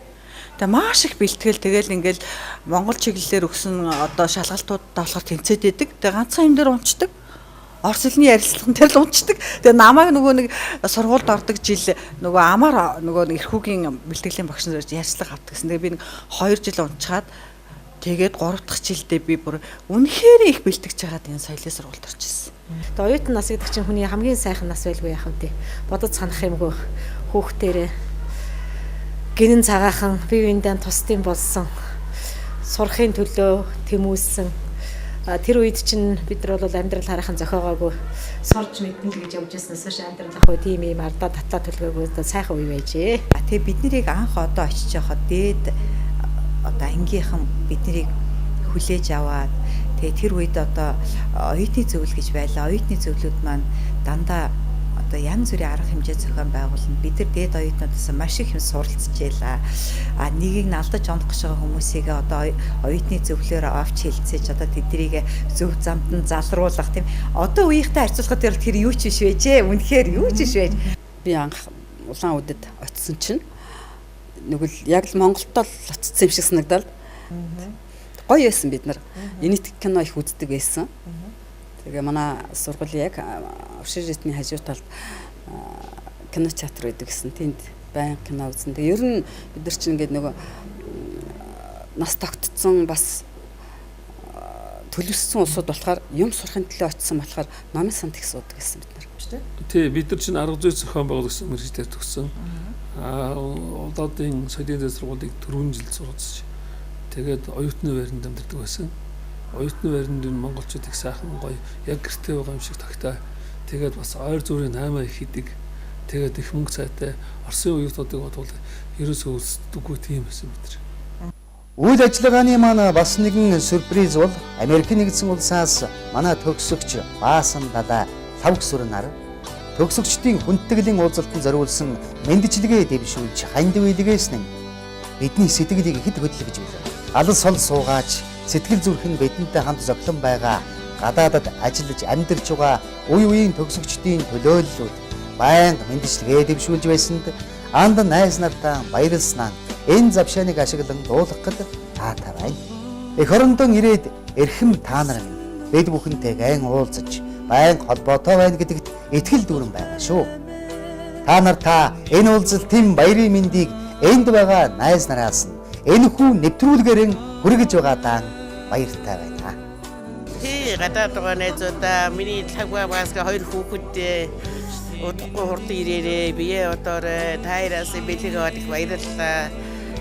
B: Тэгээ маш их бэлтгэл тэгэл ингээл монгол чиглэлээр өгсөн одоо шалгалтуудаа болохоор тэнцээд идэг. Тэгээ ганцхан юм дээр унцдаг. Орос хэлний ярилцлаган дээр л унцдаг. Тэгээ намайг нөгөө нэг сургуульд ордог жил нөгөө амаар нөгөө нэг эрхүүгийн бэлтгэлийн багш нар ярьцлага авдаг гэсэн. Тэгээ би нэг 2 жил унцгаад тэгээд 3 дахь жилдээ би бүр үнэхээр их бэлтгэж чагаад энэ соёлын сургуульд орчихсон.
C: Тэгээ оюутан нас гэдэг чинь хүний хамгийн сайхан нас байлгүй яах вэ? Бодож санах юмгүй хүүхдээрээ гинэн цагаахан бие биендээ тусдын болсон сурахын төлөө тэмүүлсэн тэр үед чинь бид нар бол амьдрал хараахан зохиогоогүй сурж мэднэ гэж явж яснаас хойш амьдрал ах тийм юм ардаа татлаа төлгөөгүй сайхан үе байжээ.
F: Тэгээ бид нарыг анх одоо очиж явахад дээд одоо ангийнхан бид нарыг хүлээж аваад тэгээ тэр үед одоо оюутны зөвлөл гэж байлаа. Оюутны зөвлөлүүд маань дандаа одоо янз бүрийн арга хэмжээ зохион байгуулна. Бид нар дээд оюутнуудаас маш их юм суралцжээ. Нэгийг нь алдаж онох гэж байгаа хүмүүсийг одоо оюутны зөвлөөр авч хэлцээж одоо тэднийг зөв замд нь залруулах тийм. Одоо үеийнхтэй харьцуулахад тэр юу ч биш байжээ. Үнэхээр юу ч биш байж.
E: Би анх Улаан Үүдэд очисон чинь нэг л яг л Монголд л очисон юм шиг санагдал. Гоё байсан бид нар. Энэт кино их үздэг байсан. Тэгээ манай сургуулийн яг общежитийн хажуу талд кино театр байдаг гэсэн. Тэнд байн кино үзсэн. Тэгээ ер нь бид нар чинь ингээд нөгөө нас тогтцсон бас төлөвлөсөн улсууд болохоор юм сурахын төлөө очисон болохоор номын санд их суудаг гэсэн бид нар биш үү?
D: Тий, бид нар чинь арга зүй зохион байгуулсан мэргэжлэр төгссөн. Улаадын соёлын дэд сургуулийг 4 жил сургацж. Тэгээд оюутны байранд амьдардаг байсан. Оюутны байранд энэ монголчууд их сайхан гоё яг гэртээ байгаа юм шиг тагтаа. Тэгээд бас ойр зүрийн 8 их хийдэг. Тэгээд их мөнгө цайтай Оросын оюутнуудыг бодвол ерөөсөө үлсдэггүй тийм байсан бид нар.
A: Үйл ажиллагааны маань бас нэгэн сюрприз бол Америкийн нэгдсэн улсаас манай төгсөгч Баасан далаа лав гүсүр нар төгсөгчдийн хүндтгэлийн уулзалтанд зориулсан мэндчилгээ дэвшүүлж ханд үйлгээс нь бидний сэтгэлийг хэд хөдөлгөж билээ. Алс сол суугаач сэтгэл зүрх нь бидэнтэй хамт зоглон байгаа гадаадад ажиллаж амьдарч байгаа үеийн төгсөгчдийн төлөөллүүд байнга мэндчилгээ дэвшүүлж байсанд анд найз нартаа баярлснаа энэ завшааныг ашиглан дуулах гэд таатай байна. Эх орондон ирээд эрхэм та нар минь бид бүхэнтэйг уулзаж байнга холбоотой байна гэдэгт итгэл дүүрэн байгаа шүү. Та нартаа энэ уулзалтын баярын мэндийг энд байгаа найз нараас нь энэхүү нэвтрүүлгээрэн хүргэж байгаадаа баяртай байна.
H: Тий, гадаад байгаа найзуудаа миний цагаа багсга 2 хүүхэдтэй удахгүй хурд ирээрээ бие одоорой тайраас бэлэг аваад их баярлалаа.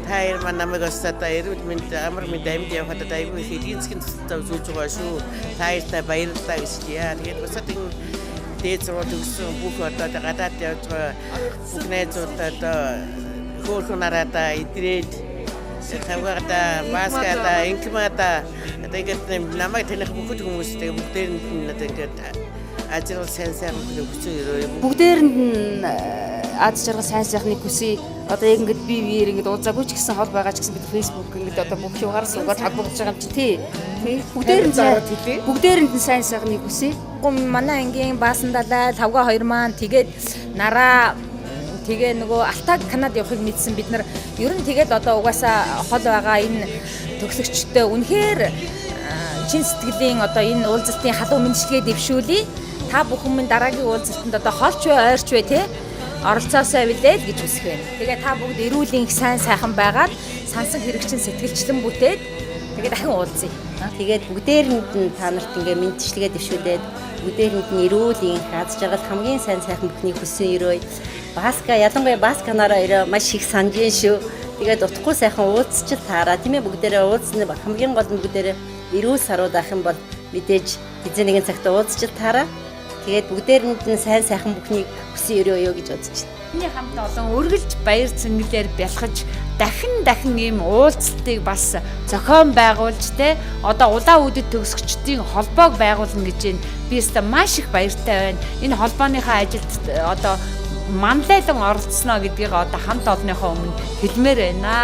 H: Тайр маань намайг өстөдөө эрүүл мэнд амар мэнд амьд явахад айгүй их эдийн засгийн төсөлтөд үзүүлж байгаа шүү. Тайртай баярлалаа гэж яа. Тэгээд бас энэ дээд сургууль төгссөн бүх одоо гадаад явж байгаа бүх найзуудаа хөөрхөн нараадаа идрээд тавгаараа басгата инкмата тэгээд намайг таних бүхэл хүмүүстэй бүгдээрэнд нь ингээд ажил сайн хүсэж ирээ.
I: Бүгдээрэнд нь аз жаргал сайн сайхныг хүсье. Одоо яг ингээд бие биеэр ингээд уулзаагүй ч гэсэн хол байгаа ч гэсэн бид Facebook ингээд одоо бүх югаар суугаад холбогдож байгаа юм чи тий. Бүгдээрэнд нь сайн сайхныг хүсье.
C: Манай ангийн Баасан далай лавга 2 маань тэгээд нараа тэгээ нөгөө Алтаг Канад явахыг мэдсэн бид нар ер нь тэгээд одоо угаасаа хол байгаа энэ төгсөгчтэй үнэхээр чин сэтгэлийн одоо энэ уулзалтын халуун мэндчилгээ дэвшүүлье. Та бүхэн минь дараагийн уулзалтанд одоо холч бай ойрч бай те оролцоосоо авилээ гэж хүсэх байна. Тэгээ та бүгд эрүүлийн их сайн сайхан байгаад сансан хэрэгчин сэтгэлчлэн бүтээд тэгээ дахин уулзъя.
P: Тэгээд бүгдээрэнд нь та нарт ингээ мэндчилгээ дэвшүүлээд бүгдээрэнд нь эрүүлийн аз жаргал хамгийн сайн сайхан бүхнийг хүсэн өрөө. Баска ялангуяа басканараа ирээ маш их санаж шүү. Тэгээд утгагүй сайхан уулзчил таараа тийм ээ бүгдээрээ уулзна хамгийн гол нь бүгдээрээ эрүүл сарууд ах юм бол мэдээж эзэн нэгэн цагт уулзчил таараа. Тэгээд бүгдээрэнд нь сайн сайхан бүхнийг хүсэн өрөө гэж бодож байна.
K: Миний хамт олон үргэлж баяр цэнгэлээр бялхаж дахин ийм уулзалтыг бас зохион байгуулж те одоо Улаан Uudiin төгсөгчдийн холбоог байгуулна гэж байна. Би өөртөө маш их баяртай байна. Энэ холбооныхаа ажилд одоо манлайлан оролцсноо гэдгийг одоо хамт олонныхоо өмнө хэлмээр байна.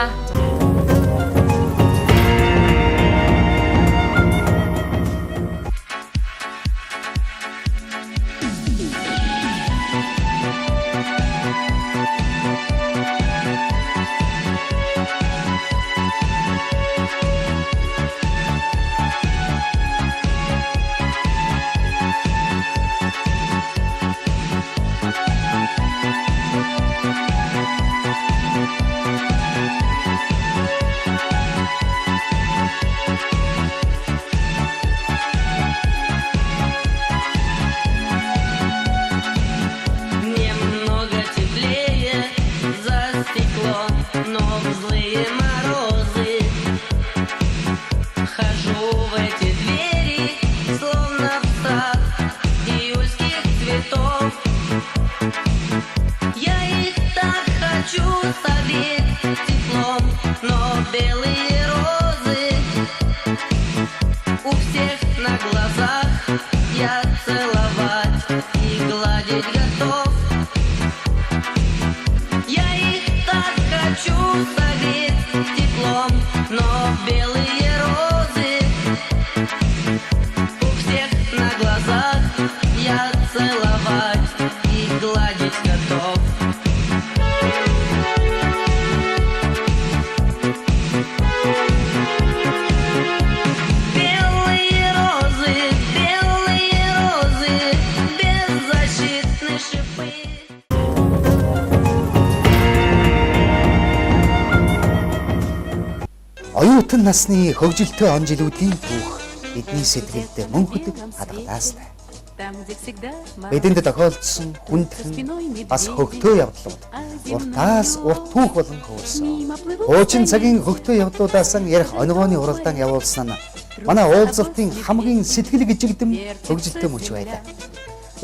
A: Оюутан насны хөгжилтэй он жилүүдийн түүх бидний сэтгэлд мөн хөдөг хадгалаастай. Бидэнд тохиолдсон хүндхэн бас хөгтөө явдлууд уртаас урт түүх болон хөөсөн. Хуучин цагийн хөгтөө явдлуудаас ярих оногооны уралдаан явуулсан нь манай уулзалтын хамгийн сэтгэл гжигдэм хөгжилтэй мөч байлаа.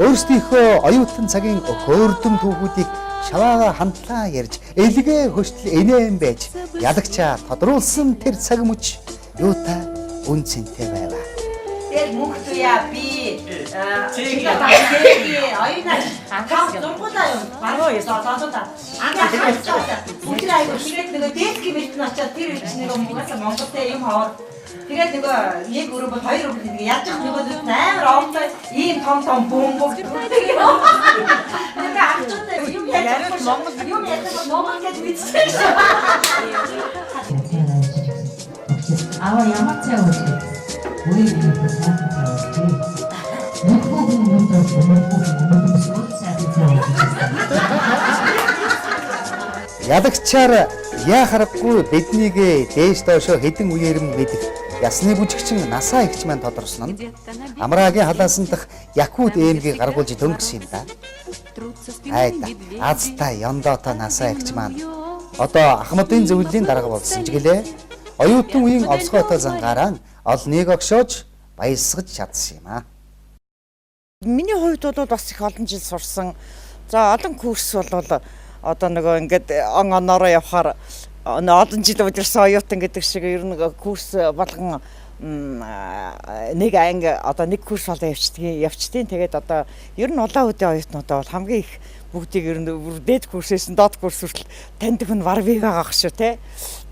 A: Өөрсдийнхөө оюутан цагийн хөөрдөм түүхүүдийг шаваага хамтлаа ярьж элгээ хөштөл инээн байж ялагчаа тодруулсан тэр цаг мөч юутай үнцэнтэй байв.
T: Тэр мөхтөя би оюунаас анхаас зургуулаа юм. Баруун зодоодоо анхаас бүгд айгу тэгээд нөгөө дээлх гэмэлт нь очоод тэр үеч нэг Монголтэй юм хоор тэгээд нөгөө нэг өрөө бол хоёр өрөө нэг яаж их нөгөө амар оомтой ийм том бөмбөг нэг ахчтай юм яаж Монгол юм яаж Монгол гэж мэдсэн.
R: Аа ямар цай үү? Уeiin Tugsugchdiin
A: Ялагчаар яхарахгүй биднийг дээш доошоо хэдэн үеэрм мэдэх ясны бүжигчин насаа ихч маань тодорсон нь Амраагийн халаасан дах Якут ээлгийг гаргуулж төнгөсөн юм да. Айда азтай яндоото насаа ихч маань одоо Ахмадын зөвлөлийн дарга болсон ч гэлээ оюутан үеийн овсгоотой зангаараа олныг огшоож баясгаж чадсан юм аа.
J: Миний хувьд бол бас их олон жил сурсан. За олон курс бол одоо нөгөө ингээд он оноороо явахаар олон жил удирсан оюутан гэдэг шиг ер нь курс болгон нэг анги одоо нэг курс болоо явчдیں۔ Тэгээд одоо ер нь улаан үдийн оюутнуудаа бол хамгийн их бүгдийг ер нь дээд курсээс доод курс хүртэл таньдаг хүн бар бий байгаа шүү те.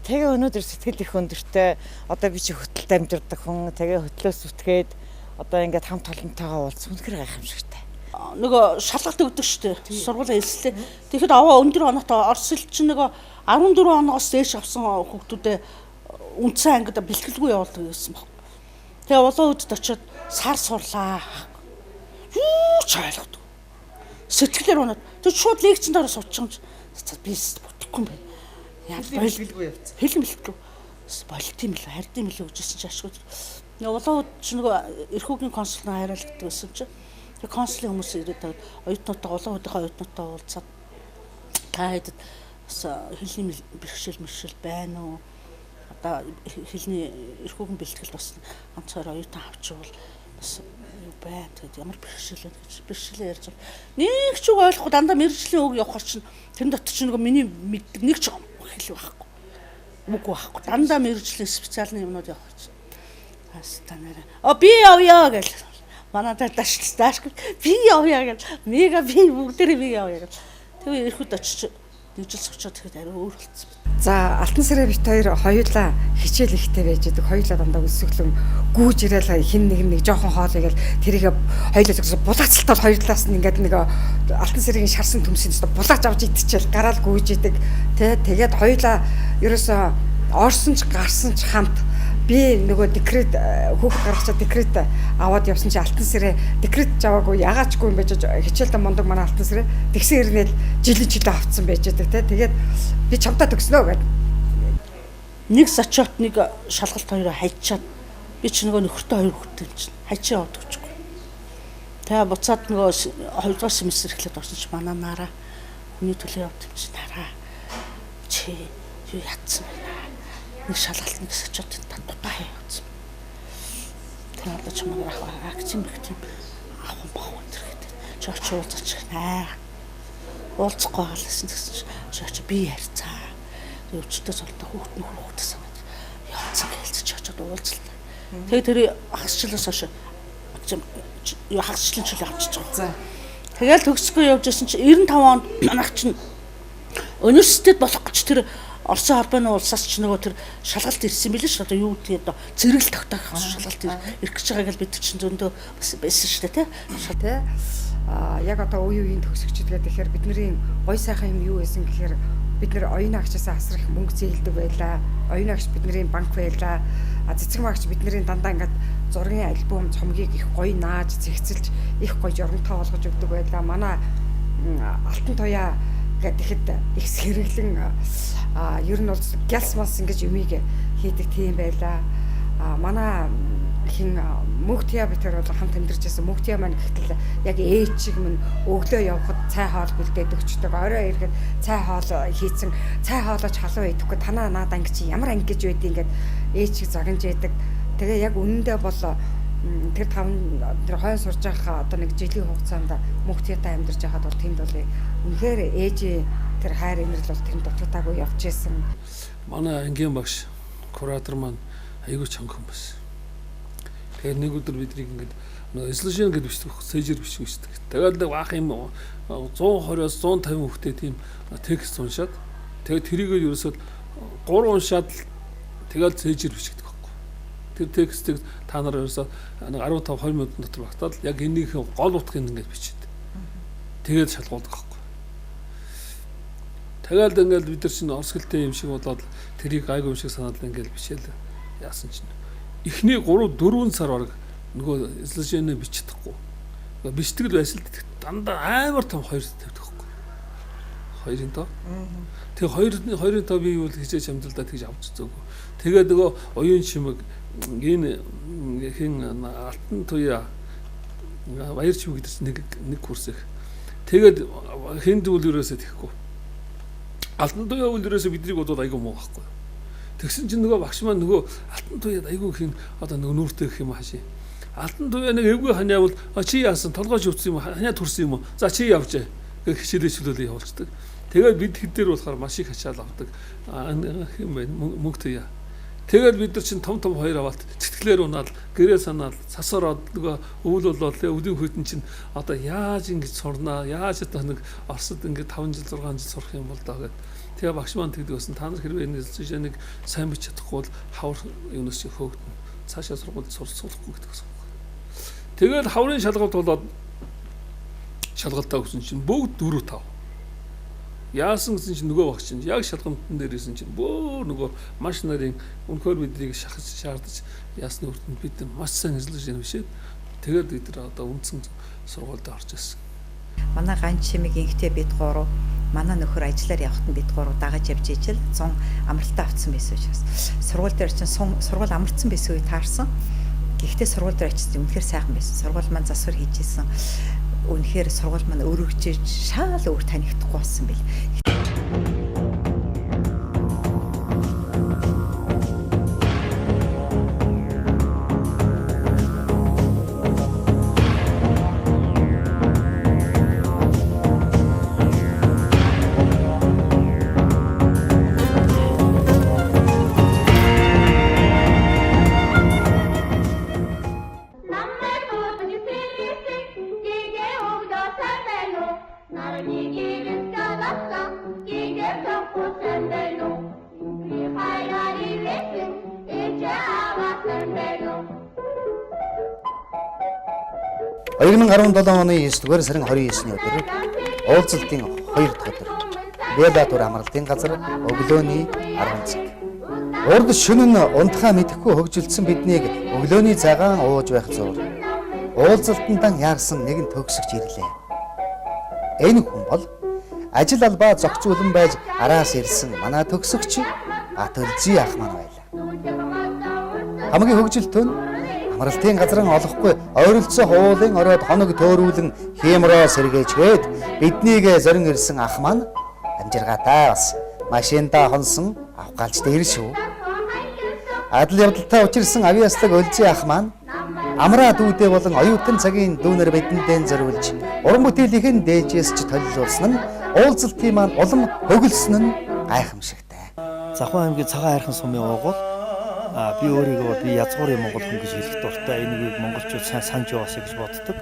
J: Тэгээ өнөөдөр сэтгэл их өндөртэй одоо би чи хөтөлд амжирдаг хүн тэгээ хөтлөөс үтгээд одоо ингээд хамт олонтойгоо уулз үнэхээр гайхамшигтай.
N: Нөгөө шалгалт өгдөг шүү дээ. Сургуулийн хэлслээ. Тэгэхэд аваа өндөр оноотой Орос хэл чинь нөгөө 14 оноос дээш авсан хүүхдүүдэд үндсэн ангид бэлтгэлгүй явуулдаг гэсэн баг. Тэгээ улаан үдэд очиод сар сурлаа. Юу ч ойлгохгүй. Сэтгэлээр унаад тэг шууд лекцэн дээр суучих юм. Би бүтэхгүй юм байна. Яа бэлтгэлгүй явц. Хэлэн бэлтгэлгүй. Болт юм л хард юм л өгжсэн чи ашгүй. Улаан үд ч нөгөө эрхүүгийн консулны хайрлагдаг гэсэн чи. Тэгээ консулын хүмүүс ирээд оюутнуудаа улаан үдийн оюутнуудаа уулзаад та хэд бас хэлний бэрхшээл байна уу? Одоо хэлний эрхүүгийн бэлтгэл бас ганцаар оюутан авчвал бас юу байна гэдэг ямар бэрхшээл гэж бэрхшээлээ ярьж байгаа. Нэг ч үг ойлгохгүй дандаа мэрэгжлийн үг явахаар чинь тэр дотор чинь нөгөө миний мэддэг нэг ч хэл байхгүй. Үг байхгүй. Дандаа мэрэгжлийн специалны юмнууд явах чинь. Бас танараа би явъя гэл. Манайтай дааш би явъя гэл. Мега би бүгдээрээ би явъя гэл. Тэгээ ирэхэд очиж нэг жил сочоод тэгэхэд арай өөр болцсон.
L: За алтан сарай бит хоёр хоёулаа хичээл ихтэй байж байгаа. Хоёулаа дандаа өсөглөн гүүж ирээл хин нэг жоохон хоолой гэл тэрийг хоёулаа булаацалтаар хоёулаас нь ингээд нэг алтан сарайгийн шарсан төмсөнд булаач авч идчихэл гараал гүүж идэг. Тэгээд хоёулаа ерөөсөө орсон ч гарсан ч хамт би нөгөө декрет хүүхд гаргачаа декрет аваад явсан чи алтан сарай декрет аваагүй ягаачгүй юм байж хичээлдээ мондог манай алтан сарай тэгсэн ирнээл жилийн авцсан байж байгаа те. Тэгээд би чамтаа төгснөө гэд
N: нэг сачот нэг шалгалт хоёроо хайчаад би ч нөгөө нөхөртөө хоёр хүүхдтэй юм чинь хайчаа яваад өгчихгүй. Тэгээ буцаад нөгөө 2 дугаар семестр эхлээд орсон чи манай нараа хүний төлөө явд юм чи нараа чи юу ятсан бэ? Нэг шалгалт нэг сачот татутаа явуулсан. Тэгээ одоо ч манай акцийн авах боо энэ гэдэг. Чи очиж уулзаач наа. Уулзахгүй хаалсан гэсэн чи очиж би ярьцаа. Өвчтөө солтой хүүхдтэй санаад явцсан гэлцэж очиж уулзлаа. Тэгээ тэр хагасчлаас хойш юу хагасчлын чил авчиж байгаа. Тэгэл төгсгөө явж исэн чи 95 онд манайх чинь университет болох гэж тэр Орсын холбооны улсаас ч нөгөө тэр шалгалт ирсэн билээ ш. Одоо юу гэдэг одоо зэрэгэл тогтоох шалгалт ирэх гэж байгааг л бид чинь зөндөө бас байсан шүү дээ тий.
L: Яг одоо үеийн төгсөгчдөд тэгэхээр бидний гой сайхан юм юу байсан гэхээр бид нэр оюун агчаасаа асар их мөнгө зээлдэг байлаа. Оюун агч бидний банк байлаа. Цэцэг магч бидний дандаа ингээд зургийн альбом цомгийг их гоё нааж зэгцэлж их гоё журамтай болгож өгдөг байлаа. Манай алтан туяа гэхэд их сэргэлэн ер нь бол гялс малс ингэж юмыг хийдэг тийм байлаа. Манай хин мөгтия битэр бол хамт амьдарч байсан мөгтия маань гэтэл яг ээж шиг мань өглөө явхад цай хоол бэлдээд өгчдөг. Орой ирэхэд цай хоол хийцэн цай хоолооч халуун идэхгүй танаа наад анги чи ямар анги гэж байдیں۔ Ингээд ээж шиг загнаж яадаг. Тэгээ яг үнэндээ бол тэр хойно сурж байгаа одоо нэг жилийн хугацаанд мөгтиятай амьдарч байхад бол тэнд бол үнэхээр ээжээ тэр хайр инэрл бол тэнд дутагдаагүй явж исэн.
D: Манай ангийн багш куратор маань айгүй чанга хүн байсан. Тэгэхээр нэг өдөр бидний ингээд эслэшэн гэдэг бичдэг сэжэр бичиг бичдэг. Тэгээд баах юм 120-аас 150 хүүхдэд тийм текст уншаад тэгээд тэрийг ерөөсөө 3 уншаад тэгээд сэжэр бичдэг байхгүй. Тэр текстийг та нар ерөөсөө 15-20 минут дотор багтаад яг энийх гол утгыг ингээд бичээд тэгээд шалгуулдаг байхгүй. Тэгээд ингээд бид нар чинь орс хэлтэй юм шиг болоод тэрийг гайгүй юм шиг санаад ингээд бичээл яасан чинь эхний 3-4 сар баг нөгөө эслэжэнэ биччихгүй. Бичтгэл байсал дандаа амар том 2 тавьдаг байхгүй. 2-ын тоо. Тэгээ 2-ын тоо би юу хийж амжилтаа тэгж авч зөөгүй. Тэгээд нөгөө оюун чимэг энэ хин алтан туяа баяр чимэг гэдэг нэг курс их. Тэгээд хинд үл ерөөсөө тэхгүй. Алтан туяа үл ерөөсөө биднийг бодвол айгүй муу байхгүй. Тэгсэн чинь нөгөө багш маань нөгөө алтан туяад айгүй хин одоо нөгөө нүүртэй гэх юм хаашаа. Алтан туяа нэг эвгүй ханиавал чи яасан толгойч өвсөн юм ханиа төрсөн юм уу? За чи явж гэх хичээлээ чөлөөлөө явуулцдаг. Тэгээд бид хэд дээр болохоор маш их ачаал авдаг. Юм байна мөнгө туяа. Тэгээд бид нар чинь том хоёр авалт цэтгэлээр унаал гэрээ санаал сасараад нөгөө өвөл болоо өвдийн хүйтэн чинь одоо яаж ингэж сурнаа яаж одоо нэг Оросд ингэ 5 жил 6 жил сурах юм бол даа гэд. Тэгээ багш маань тэгдэг байсан та нар хэрвээ нэг сайн бич чадахгүй бол хавар юунаас чи хөөгдөн цаашаа сургууль сурахгүй гэдэг байсан. Тэгээд хаврын шалгалт болоод шалгалтаа өгсөн чинь бүгд 4-5. Яасан гэсэн чинь нөгөө багш чинь яг шалгамтан дээр исэн чинь бөөр нөгөө маш нарын өнөхөр биднийг шаардаж ясны үрдэнд бид маш сайн ажиллаж юм бишээ. Тэгээд бид нар одоо үндсэн сургуульд орж ирсэн.
F: Манай ганц чимэг инхтэй бид 3 манай нөхөр ажиллаар явахад нь бид 3 дагаж явж ижил 100 амралтаа авцсан байсан учраас сургууль дээр чинь сургууль амарцсан байсан үе таарсан. Гэхдээ сургууль дээр очсон үнэхээр сайхан байсан. Сургууль маань засвар хийжсэн. Үнэхээр сургууль маань өргөжж шаал өөр танихдахгүй болсон бил.
A: оны 9-р сарын 29-ний өдөр Уулзалтын 2 дахь өдөр Бэлатур амралтын газар өглөөний 10 цаг. Урд шөнө нь унтахаа мэдэхгүй хөгжилдсөн биднийг өглөөний цагаан ууж байх зуур. Уулзалтандан яарсан нэгэн төгсөгч ирлээ. Энэ хүн бол ажил албаа зохицуулан байж араас ирсэн манай төгсөгч Атөлзий ах маань байлаа. Хамгийн хөгжилтөн амралтын газрын олохгүй ойролцоо хуулын оройд хоног төөрүүлэн хиймроо сэргээчгээд биднийг зорин ирсэн ах маань амжиргаатай бас машиндаа хонсон авгаалж дээр шүү. Адал явдалтай учирсан авиаслаг Өлзий ах маань амраа дүүдээ болон оюутан цагийн дүүнэр бидэндээ зориулж уран бүтээлийнхэн дээжээс ч толилуулсан нь Уулзалтын маань улам хөгөлсөн нь гайхамшигтай.
M: Завхан аймгийн цагаан хайрхан сумын уугуул би өөрийгөө би язгуурын монгол хүн гэж хэлэх дуртай. Энийг монголчууд сайн санаж яваасаа гэж боддог.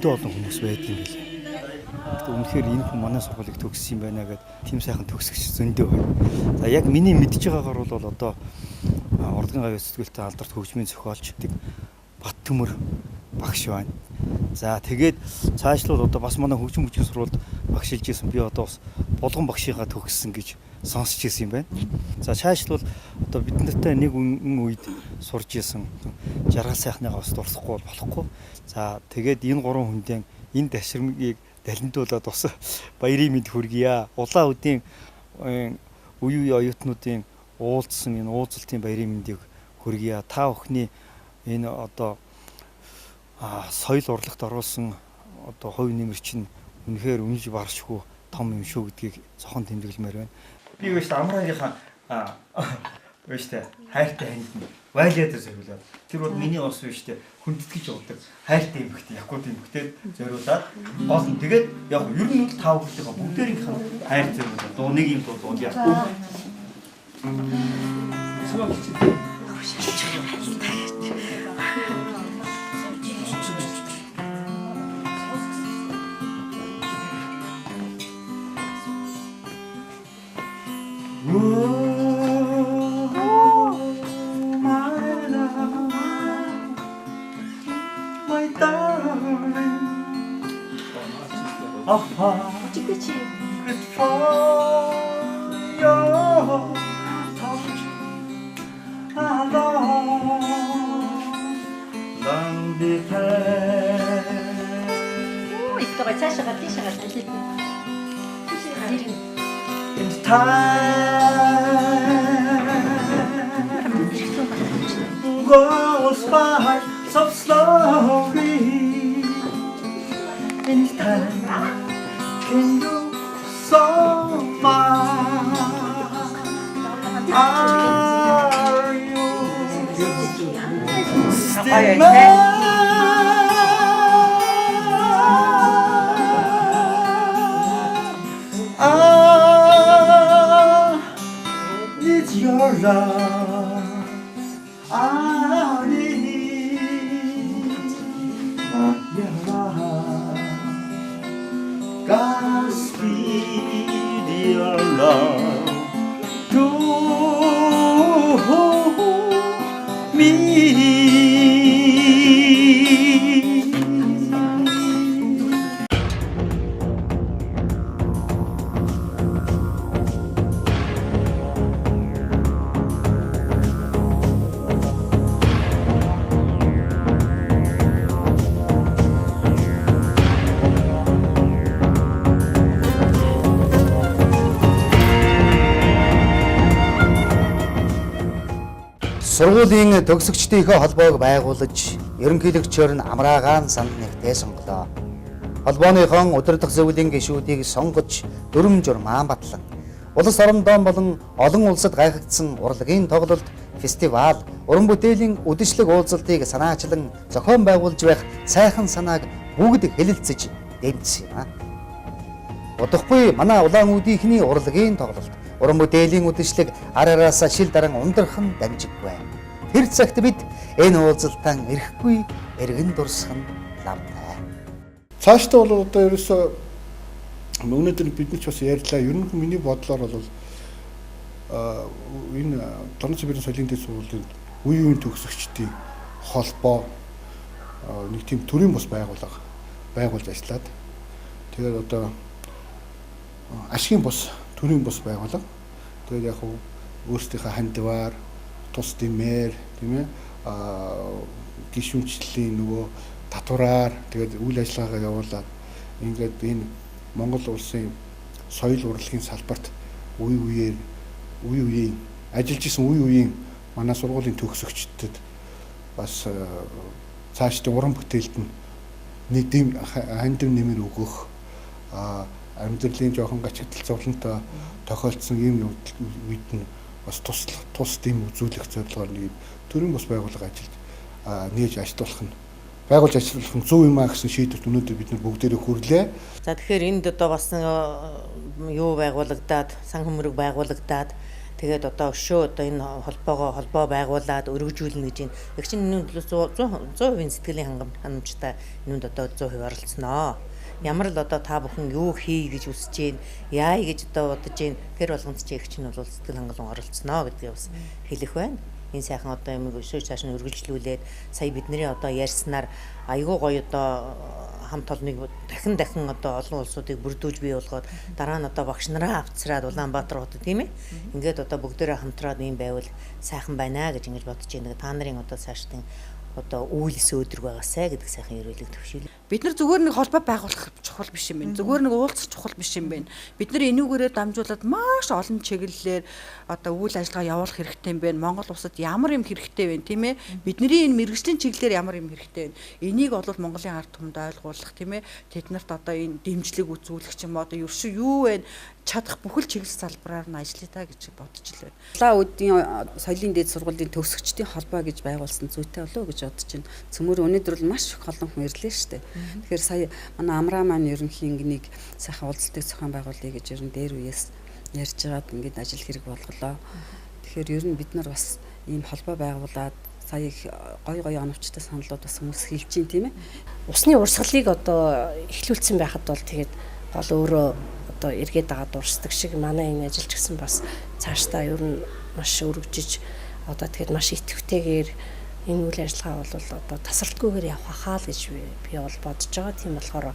M: зөндөө олон хүмүүс байдаг юм билээ. Үнэхээр энэ хүн манай сургуулийг төгссөн юм байна гэдэг тийм сайхан төгсөгч зөндөө байна. За яг миний мэдж байгаагаар бол одоо урлагийн гавь сэтгэлтэй алдарт хөгжмийн зохиолч гэдэг Бат Төмөр багш байна. За тэгээд цаашлуул одоо бас манай хөгжим хүчний сургуульд багшилж исэн би одоо бас булган багшийнхаа төгссөн гэж сонсч ирсэн юм байна. За цаашлуул одоо бид нартай нэг үед сурж исэн жаргал сайхныгаа бас дурсахгүй болохгүй. За тэгээд энэ гурван хүндээ энэ ташрамыг далентуулаад бас баярын мэд хүргье. Улаан Удийн үе оюутнуудын уулзсан энэ уулзалтын баярын мэндийг хүргье. Та бүхний энэ одоо соёл урлагт оруулсан одоо хувь нэмэр чинь үнэхээр үнэлж баршгүй том юм шүү гэдгийг цохон тэмдэглэмээр байна. Би өөртөө амраагийнхаа өөртөө хайртай ханд вайлиад зориулаад тэр бол миний ус өөртөө хүндэтгэж явдаг хайртай эмхтэй якут эмхтэй зориулаад гол нь тэгээд яг ер нь бол тав хүлээгээ бүгдээрийнх нь хайр зориулаад дуу нэг юм дуу яах вэ?
O: Goes by so slowly. In time can go so far. Are you still mine? Your love, I need your love. Godspeed your love to me.
A: Сургуулийн төгсөгчдийнхөө холбоог байгуулж, ерөнхийлөгчөөр нь амраагаан санд нэгтээ сонголоо. Холбооныхон удирдах зөвлөлийн гишүүдийг сонгож, дүрм журмаан батлан, улс орондоо болон олон улсад гайхагдсан урлагийн тоглолт, фестивал, уран бүтээлийн үдэшлэг уулзалтыг санаачлан зохион байгуулж байх сайхан санааг бүгд хэлэлцэж дэмжсэн юм. Удахгүй манай Улаан Үүдийнхний урлагийн тоглолт, уран бүтээлийн үдэшлэг арараасаа шил даран ундрахын дамжиггүй. Тэр цагт бид энэ уулзалтан ирэхгүй эргэн дурсах нь ламтай.
Q: Цаашдаа бол одоо ерөөсөө өнөөдөр бид нар ч бас ярьлаа. Ер нь миний бодлоор бол энэ Дорн Сибирийн соёлын дэд сургуулийн үеийн төгсөгчдийн холбоо нэг тийм төрийн бус байгуулж ажиллаад тэгээд одоо ашигын бус төрийн бус байгуулга. Тэгээд яг өөрсдийнхээ хандиваар тус дэмээр тийм ээ гишүүнчлэлийн нөгөө татвараар тэгээд үйл ажиллагаагаа явуулаад ингээд энэ Монгол улсын соёл урлагийн салбарт үеийн ажиллаж исэн үеийн манай сургуулийн төгсөгчдөд бас цаашдын уран бүтээлд нь нэг дэм хандив нэмэр өгөх амьдралын жоохон гачигдал зовлонтой тохиолдсон ийм үед нь бас тус дэм үзүүлэх зорилгоор нэг төрийн бус байгууллага нээж ажиллах нь байгуулж ажиллах нь зөв юм а гэсэн шийдвэрт өнөөдөр бид нар бүгдээрээ хүрлээ.
S: За тэгэхээр энд одоо бас юу байгуулагдаад сан хөмрөг байгуулагдаад Тэгээд одоо өшөө одоо энэ холбоо байгуулад өргөжүүлнэ гэж байна. Яг чинь энэ 100% сэтгэлийн хангамжтай энэнд одоо 100% оролцсноо. Ямар л одоо та бүхэн юу хий гэж үсэж гин, яа гэж одоо бодож гин, тэр болгонд чи их чинь бол сэтгэл хангалуун оролцсноо гэдгийг бас хэлэх байна. Энэ сайхан одоо юм өшөө цааш нь өргөжлүүлээд сая бидний одоо ярьснаар айгүй гоё одоо хамт олныг дахин одоо олон улсуудыг бүрдүүлж бий болгоод дараа нь одоо багш нараа авцраад Улаанбаатар хотод тийм ээ. Ингээд одоо бүгдээрээ хамтраад ийм байвал сайхан байна гэж ингэж бодож байна. Та нарын одоо цаашдын одоо үйлс өдрөг байгаасай гэдэг сайхан ерөөлөг төвшил.
B: Бид нар зүгээр нэг холбоо байгуулах чухал биш юм байна. Зүгээр нэг уулзах чухал биш юм байна. Бид нар энүүгээрээ дамжуулаад маш олон чиглэлээр одоо үйл ажиллагаа явуулах хэрэгтэй юм байна. Монгол улсад ямар юм хэрэгтэй байна, тийм ээ? Бидний энэ мэргэжлийн чиглэлээр ямар юм хэрэгтэй байна. Энийг бол Монголын ард түмэнд ойлгуулах, тийм ээ? Тэднэрт одоо энэ дэмжлэг үзүүлэх ч юм одоо ершөө юу вэ? Чадах бүхэл чиглэл салбараар нь ажиллая та гэж бодож л байна.
E: Улаан Uudiin Соёлын дээд сургуулийн төгсөгчдийн холбоо гэж байгуулсан зүйтэй болов уу гэж бодож байна. Цөмөр өнөөдөр бол маш их олон хүн ирлээ шүү дээ. Тэгэхээр сая манай Амраа маань ерөнхий ингэнийг сайхан уулзалтыг зохион байгуулъя гэж ерөн дээр үеэс ярьж байгаад ингээд ажил хэрэг болголоо. Тэгэхээр ер нь бид нар бас ийм холбоо байгуулад сая их гой оновчтой саналууд бас хүмүүс хэлж чинь тийм ээ.
G: Усны урсгалыг одоо эхлүүлсэн байхад бол тэгээд гол өөрөө одоо эргээд дагаад урсдаг шиг манай энэ ажилч гэсэн бас цаашдаа ер нь маш өргөжиж одоо тэгээд маш идэвхтэйгээр энэ үйл ажиллагаа бол одоо тасралтгүйгээр явах хаа л гэж би бол бодож байгаа. Тийм болохоор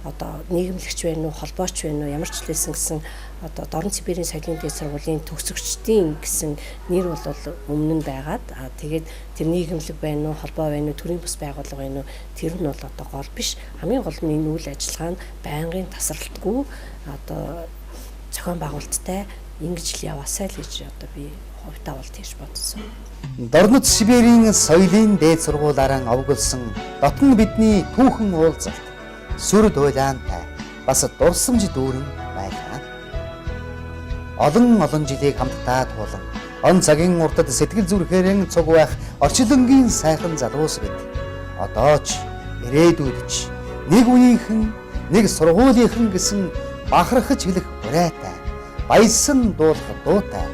G: одоо нийгэмлэгч байна уу, холбооч байна уу, ямар ч лээсэн гэсэн одоо Дорн Сибирийн соёлын дээд сургуулийн төгсөгчдийн гэсэн нэр бол өмнө нь байгаад тэгээд тэр нийгэмлэг байна уу, холбоо байна уу, төрийн бас байгууллага байна уу, тэр нь бол одоо гол биш. Хамгийн гол нь энэ үйл ажиллагаа нь байнгын тасралтгүй одоо зохион байгуулалттай ингэж л яваасай л гэж одоо би хувьдаа бол тийш бодсон.
A: Дорнод Сибирийн соёлын дээд сургуулиараа овгуулсан дотн бидний түүхэн уулзалт сүрд уйлаантай бас дурсамж дүүрэн байлаа. Олон жилийг хамтдаа туулан он цагийн уртад сэтгэл зүрхээрэн цуг байх орчлонгийн сайхан залуус бид одоо ч ирээдүйд ч нэг үеийнхэн нэг сургуулийнхэн гэсэн бахархаж хэлэх урайтай, баясан дуулах дуутай,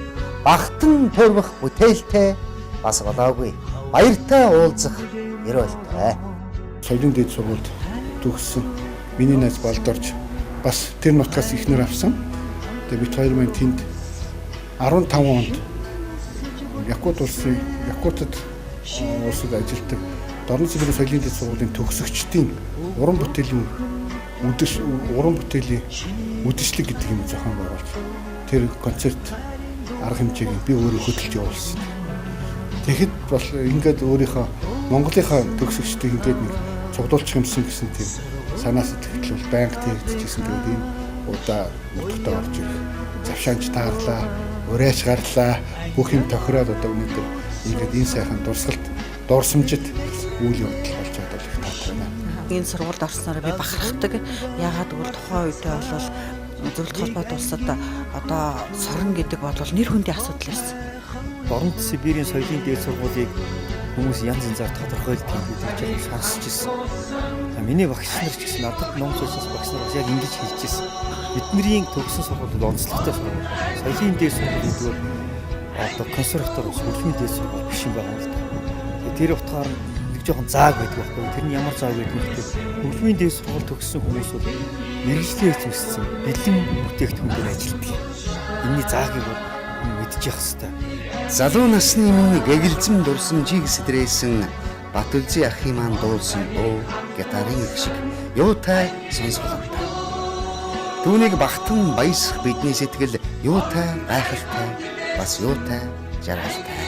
A: багтан төрөх бүтээлтэй бас болоогүй баяртай уулзах ерөөлтэй.
Q: Соёлын дээд сургуульд төгссөн миний найз Балдорж бас тэр нутгаас ихнэр авсан. Тэгээ бид хоёр маань тэнд 15 онд Якутад улсад ажилладаг Дорн Сибирийн соёлын дээд сургуулийн төгсөгчдийн уран бүтээлийн үдэшлэг гэдэг юм зохион байгуулж тэр концерт арга хэмжээг би өөрөө хөтөлж явуулсан. Тэгэхэд бол ингээд өөрийнхөө Монголынхаа төгсөгчдийг ингээд нэг цуглуулчих юмсан гэсэн тийм санаа сэтгэл бол байнга тэрэгдэжсэн. Тэгээд энэ удаа нутагтаа орж ирэх завшаанч таарлаа, урайч гарлаа, бүх юм тохироод одоо өнөөдөр ингээд энэ сайхан дурсамжит үйл явдал болж одоо их таатай байна.
B: Энэ сургуульд орсноор би бахархдаг. Яагаад гэвэл тухайн үедээ бол зөвлөлт холбоот улсад одоо сорно гэдэг бол нэр хүндийн асуудал байсан.
M: Дорн Сибирийн соёлын дээд сургуулийг хүмүүс янз янзаар тодорхойлдог гэж бодож сонсч ирсэн. Миний багш нар ч гэсэн надад Монгол улсаас багш нар яг ингэж хэлж ирсэн. Бидний төгссөн сургууль онцлогтой сургууль. Соёлын дээд сургууль гэдэг нь одоо консерватор ус, хөгжмийн дээд сургууль биш юм байна л да. Тэр утгаар нэг жоохон зааг байдаг байхгүй. Тэр нь ямар зааг байдаг вэ? Хөгжмийн дээд сургууль төгссөн хүмүүс бол мэргэжлийн эзэмшсэн бэлэн бүтээгдэхүүн дээр ажилладаг. Энийний заагийг бол мэдчих хэвээр.
A: Залуу насны өмнө гэгэлзэн дурсамжийг сэтрээсэн Батүлзий ахын маань дуулсан дуу гитарын их шиг юутай сонсголонтой. Түүнийг багтан баясах бидний сэтгэл юутай гайхалтай бас юутай жаргалтай.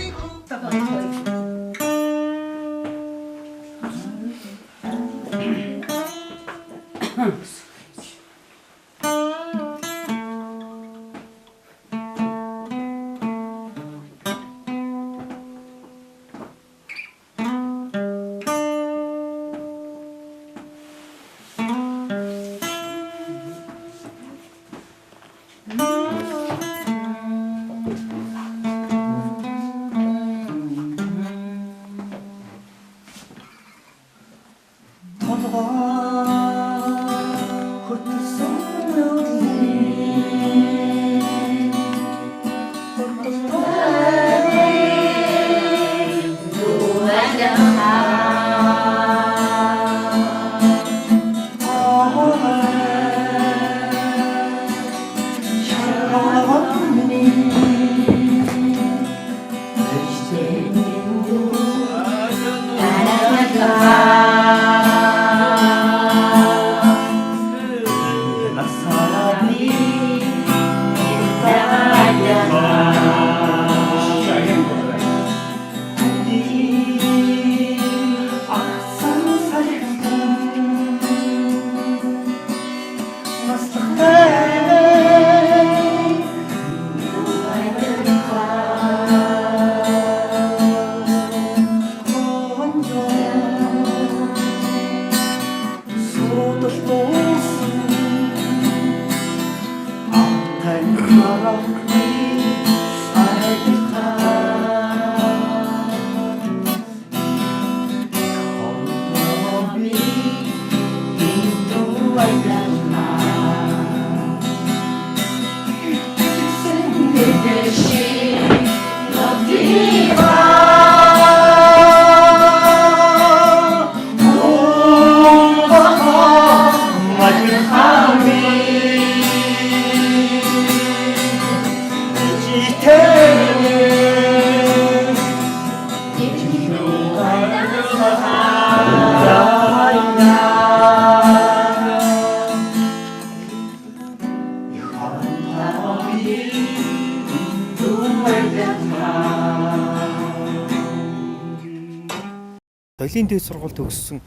M: Соёлын дээд сургууль төгссөн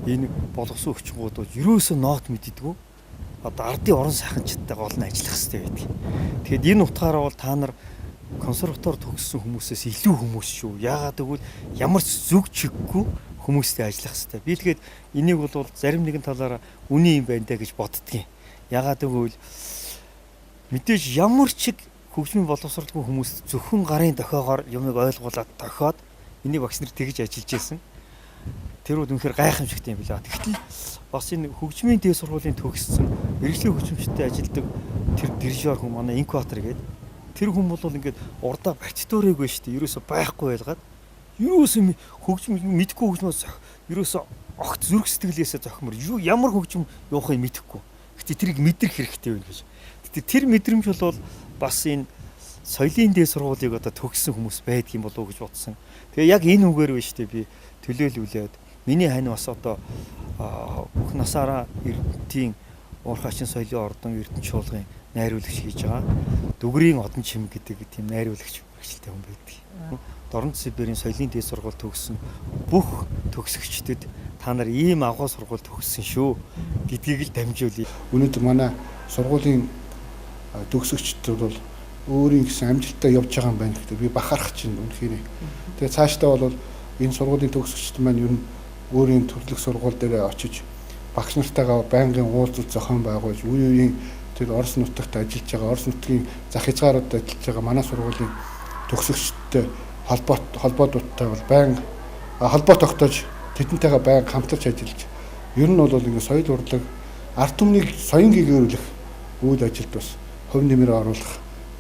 M: энэ боловсон өвчнгүүд бол ерөөсөө ноот мэддэггүй. Одоо ардын орон сайханчтай гол нь ажиллах хэрэгтэй байдаг. Тэгэхэд энэ утгаараа бол та нар консерватор төгссөн хүмүүсээс илүү хүмүүс шүү. Яагаад гэвэл ямар ч зүг чиггүй хүмүүстэй ажиллах хэрэгтэй. Би тэгээд энийг бол зарим нэгэн талаараа үний юм байна даа гэж боддгийн. Яагаад гэвэл мэдээж ямар ч хөгжмийн боловсролгүй хүмүүс зөвхөн гарын дохиогоор юмыг ойлгуулад дохиод энийг багш нар тэгж ажиллаж байсан. Тэр бол үнэхээр гайхамшигтай юм билаа. Тэгтэл бас энэ хөгжмийн дээд сургуулийн төгссөн мэрэгжлийн хөгжмөчтэй ажилладаг тэр дирижер хүн манай инкватор гэдэг тэр хүн бол ингээд урдаа партитурыг шүү дээ. Ерөөсө байхгүй байлгаад ерөөсө хөгжим мэдхгүй хөгжмөөс ерөөсө огт зүрх сэтгэлээсээ зохимор ямар хөгжим явахыг мэдэхгүй. Гэтэ тэрийг мэдрэх хэрэгтэй байна гэж. Гэтэ тэр мэдрэмж бол бас энэ соёлын дээд сургуулийг одоо төгссөн хүмүүс байдгийн болов уу гэж бодсон. Тэгээ яг энэ үгээр байна шүү дээ би төлөөлүүлээд миний хань бас одоо бүх насаараа Эрдэнэтийн уурхайчин соёлын ордон Эрдэнэ чуулгын найруулагч хийж байгаа. Дүгрийн одон чим гэдэг тийм найруулагч мэргэжилтэй хүн байдаг. Дорн Сибирийн соёлын дээд сургууль төгссөн бүх төгсөгчдөд та нар ийм агуу сургууль төгссөн шүү гэдгийг л дамжуулъя.
Q: Өнөөдөр манай сургуулийн төгсөгчдүүд бол өөрийн гэсэн амжилттай явж байгаа юм байна гэдэг би бахарах чинь үнэхээр. Тэгээ цаашдаа бол энэ сургуулийн төгсөгчд маань ер нь өөрийн төрлөх сургууль дээр очиж багш нартайгаа байнгын уулзалт зохион байгуулж үе үеийн тэр Орос нутагт ажиллаж байгаа Орос нутгийн зах хязгааруудад ажиллаж байгаа манай сургуулийн төгсөгчдтэй холбоодуудтай бол байнга холбоо тогтоож тэдэнтэйгээ байнга хамтарч ажиллаж ер нь бол ингэ соёл урлаг ард түмнийг соён гээгээрүүлэх үйл ажилд бас хувь нэмрээ оруулах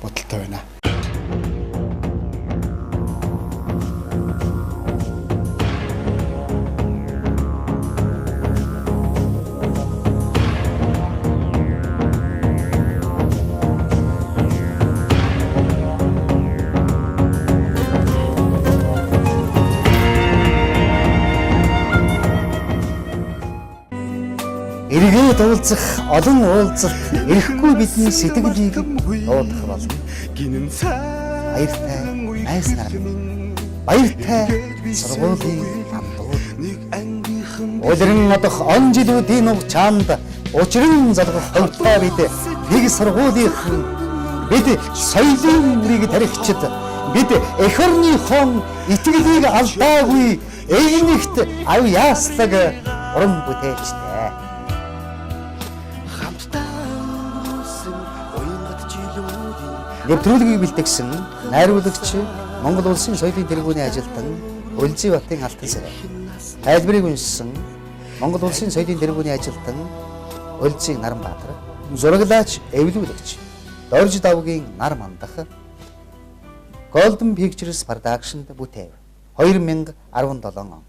Q: бодолтой байна.
A: Эргээд уулзах олон уулзалт эрэхгүй бидний сэтгэлийг дуудах болно. Баяртай найз нар. Баяртай сургуулийн хамтууд. Улиран одох он жилүүдийн уг чамд учран залгах хөвтэй бид нэг сургуулийнхан бид соёлын үрийг тарихчид бид эх орныхон итгэлийг алдаагүй эгнэгт ав яаслаг уран бүтээлчтэй. Нэвтрүүлгийг бэлтгэсэн найруулагч Монгол улсын соёлын тэргүүний ажилтан Улзий Батын алтан сарай. Тайлбарыг уншсан Монгол улсын соёлын тэргүүний ажилтан Улзий Наранбаатар. Зураглаач, эвлүүлэгч Дорж давгийн нар мандах Golden Pictures Production бүтээв. 2017 он.